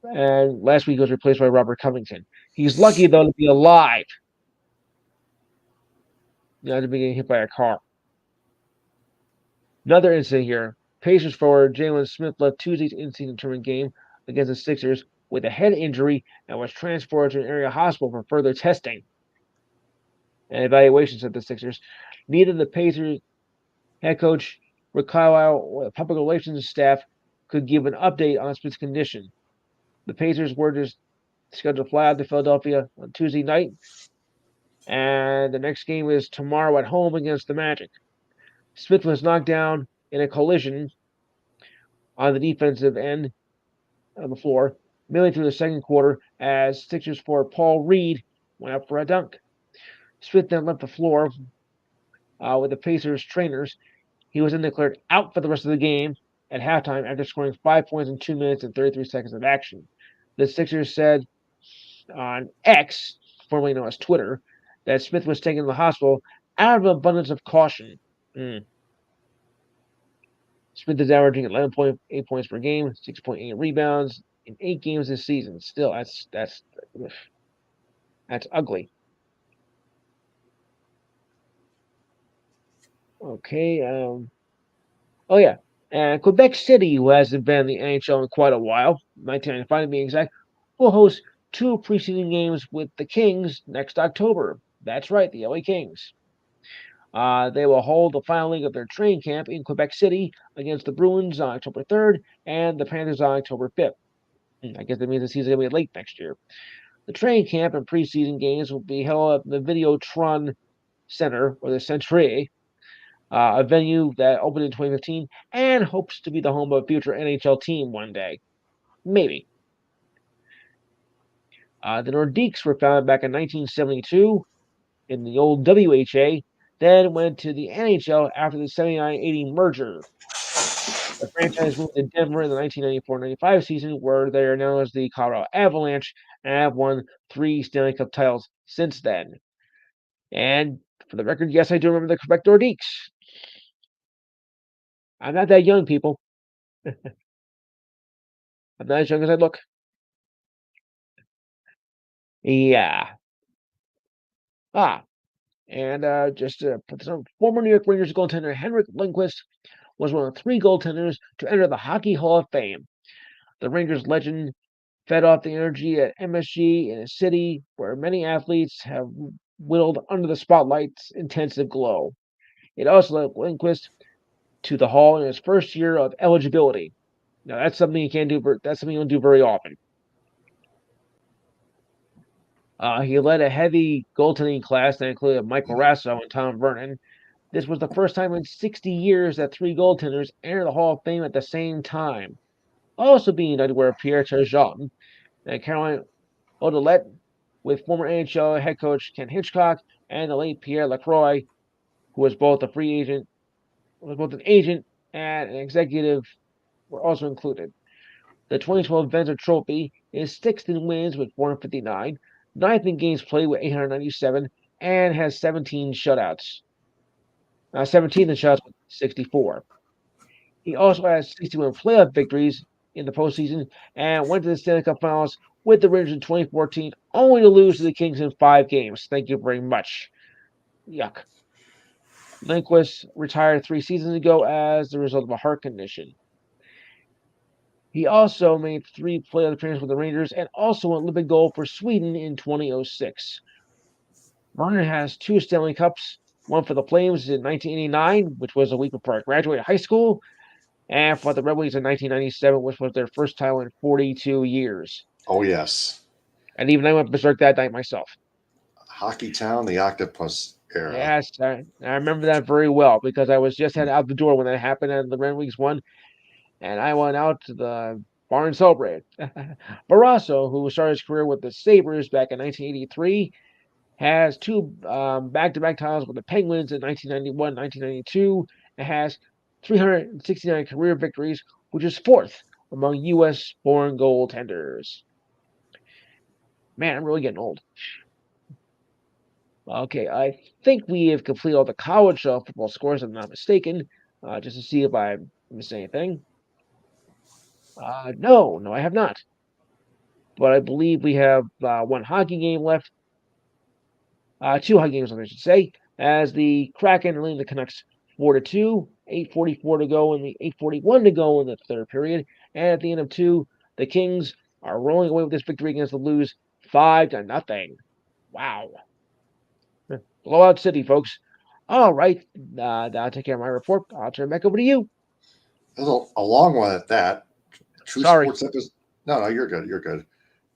and last week was replaced by Robert Covington. He's lucky, though, to be alive, not to be getting hit by a car. Another incident here. Pacers forward Jalen Smith left Tuesday's in-season tournament game against the Sixers with a head injury and was transported to an area hospital for further testing and evaluations at the Sixers. Neither the Pacers head coach Rick Carlisle or the public relations staff could give an update on Smith's condition. The Pacers were just scheduled to fly out to Philadelphia on Tuesday night, and the next game is tomorrow at home against the Magic. Smith was knocked down in a collision on the defensive end of the floor midway through the second quarter as Sixers forward Paul Reed went up for a dunk. Smith then left the floor with the Pacers trainers. He was then declared out for the rest of the game at halftime after scoring 5 points in 2 minutes and 33 seconds of action. The Sixers said on X, formerly known as Twitter, that Smith was taken to the hospital out of an abundance of caution. Smith is averaging 11.8 points per game, 6.8 rebounds in 8 games this season. Still, that's ugly. Okay. Oh yeah, and Quebec City, who hasn't been in the NHL in quite a while, 1995 to be exact, will host 2 preseason games with the Kings next October. That's right, the LA Kings. They will hold the final leg of their training camp in Quebec City against the Bruins on October 3rd and the Panthers on October 5th. I guess that means the season will be late next year. The training camp and preseason games will be held at the Videotron Center, or the Centre, a venue that opened in 2015 and hopes to be the home of a future NHL team one day. Maybe. The Nordiques were founded back in 1972 in the old WHA, then went to the NHL after the 79-80 merger. The franchise moved to Denver in the 1994-95 season, where they are known as the Colorado Avalanche and have won 3 Stanley Cup titles since then. And for the record, yes, I do remember the Quebec Nordiques. I'm not that young, people. I'm not as young as I look. Yeah. And just to put this on, former New York Rangers goaltender Henrik Lundqvist was one of 3 goaltenders to enter the Hockey Hall of Fame. The Rangers legend fed off the energy at MSG in a city where many athletes have whittled under the spotlight's intensive glow. It also led Lundqvist to the Hall in his first year of eligibility. Now that's something you can't do. That's something you don't do very often. He led a heavy goaltending class that included Michael Rasso and Tom Vernon. This was the first time in 60 years that 3 goaltenders entered the Hall of Fame at the same time. Also being united were Pierre Turgeon and Caroline Ouellette, with former NHL head coach Ken Hitchcock and the late Pierre Lacroix, who was both an agent and an executive, were also included. The 2012 Vezina Trophy is 6th in wins with 459, 9th in games played with 897, and has 17 shutouts. 17th in shutouts with 64. He also has 61 playoff victories in the postseason and went to the Stanley Cup Finals with the Rangers in 2014, only to lose to the Kings in 5 games. Thank you very much. Yuck. Lundqvist retired 3 seasons ago as the result of a heart condition. He also made 3 playoff appearances with the Rangers and also won Olympic gold for Sweden in 2006. Vernon has 2 Stanley Cups, one for the Flames in 1989, which was a week before I graduated high school, and for the Red Wings in 1997, which was their first title in 42 years. Oh, yes. And even I went berserk that night myself. Hockey Town, the Octopus era. Yes, I remember that very well because I was just headed out the door when that happened and the Red Wings won. And I went out to the bar and celebrated. Barrasso, who started his career with the Sabres back in 1983, has 2 back-to-back titles with the Penguins in 1991, 1992, and has 369 career victories, which is 4th among U.S.-born goaltenders. Man, I'm really getting old. Okay, I think we have completed all the college football scores, if I'm not mistaken, just to see if I missed anything. No, I have not. But I believe we have 1 hockey game left. 2 hockey games, I should say, as the Kraken are leading the Canucks 4-2, 8:44 to go, and the 8:41 to go in the 3rd period. And at the end of 2, the Kings are rolling away with this victory against the Blues 5-0. Wow. Blowout City, folks. All right, that'll take care of my report. I'll turn it back over to you. Along with that, True Sorry. Sports episode. No, you're good. You're good.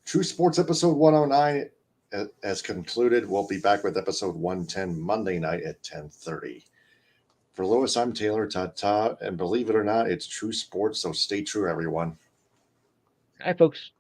True Sports episode 109 has concluded. We'll be back with episode 110 Monday night at 10:30. For Lois, I'm Taylor. Ta-ta. And believe it or not, it's True Sports, so stay true, everyone. Hi, folks.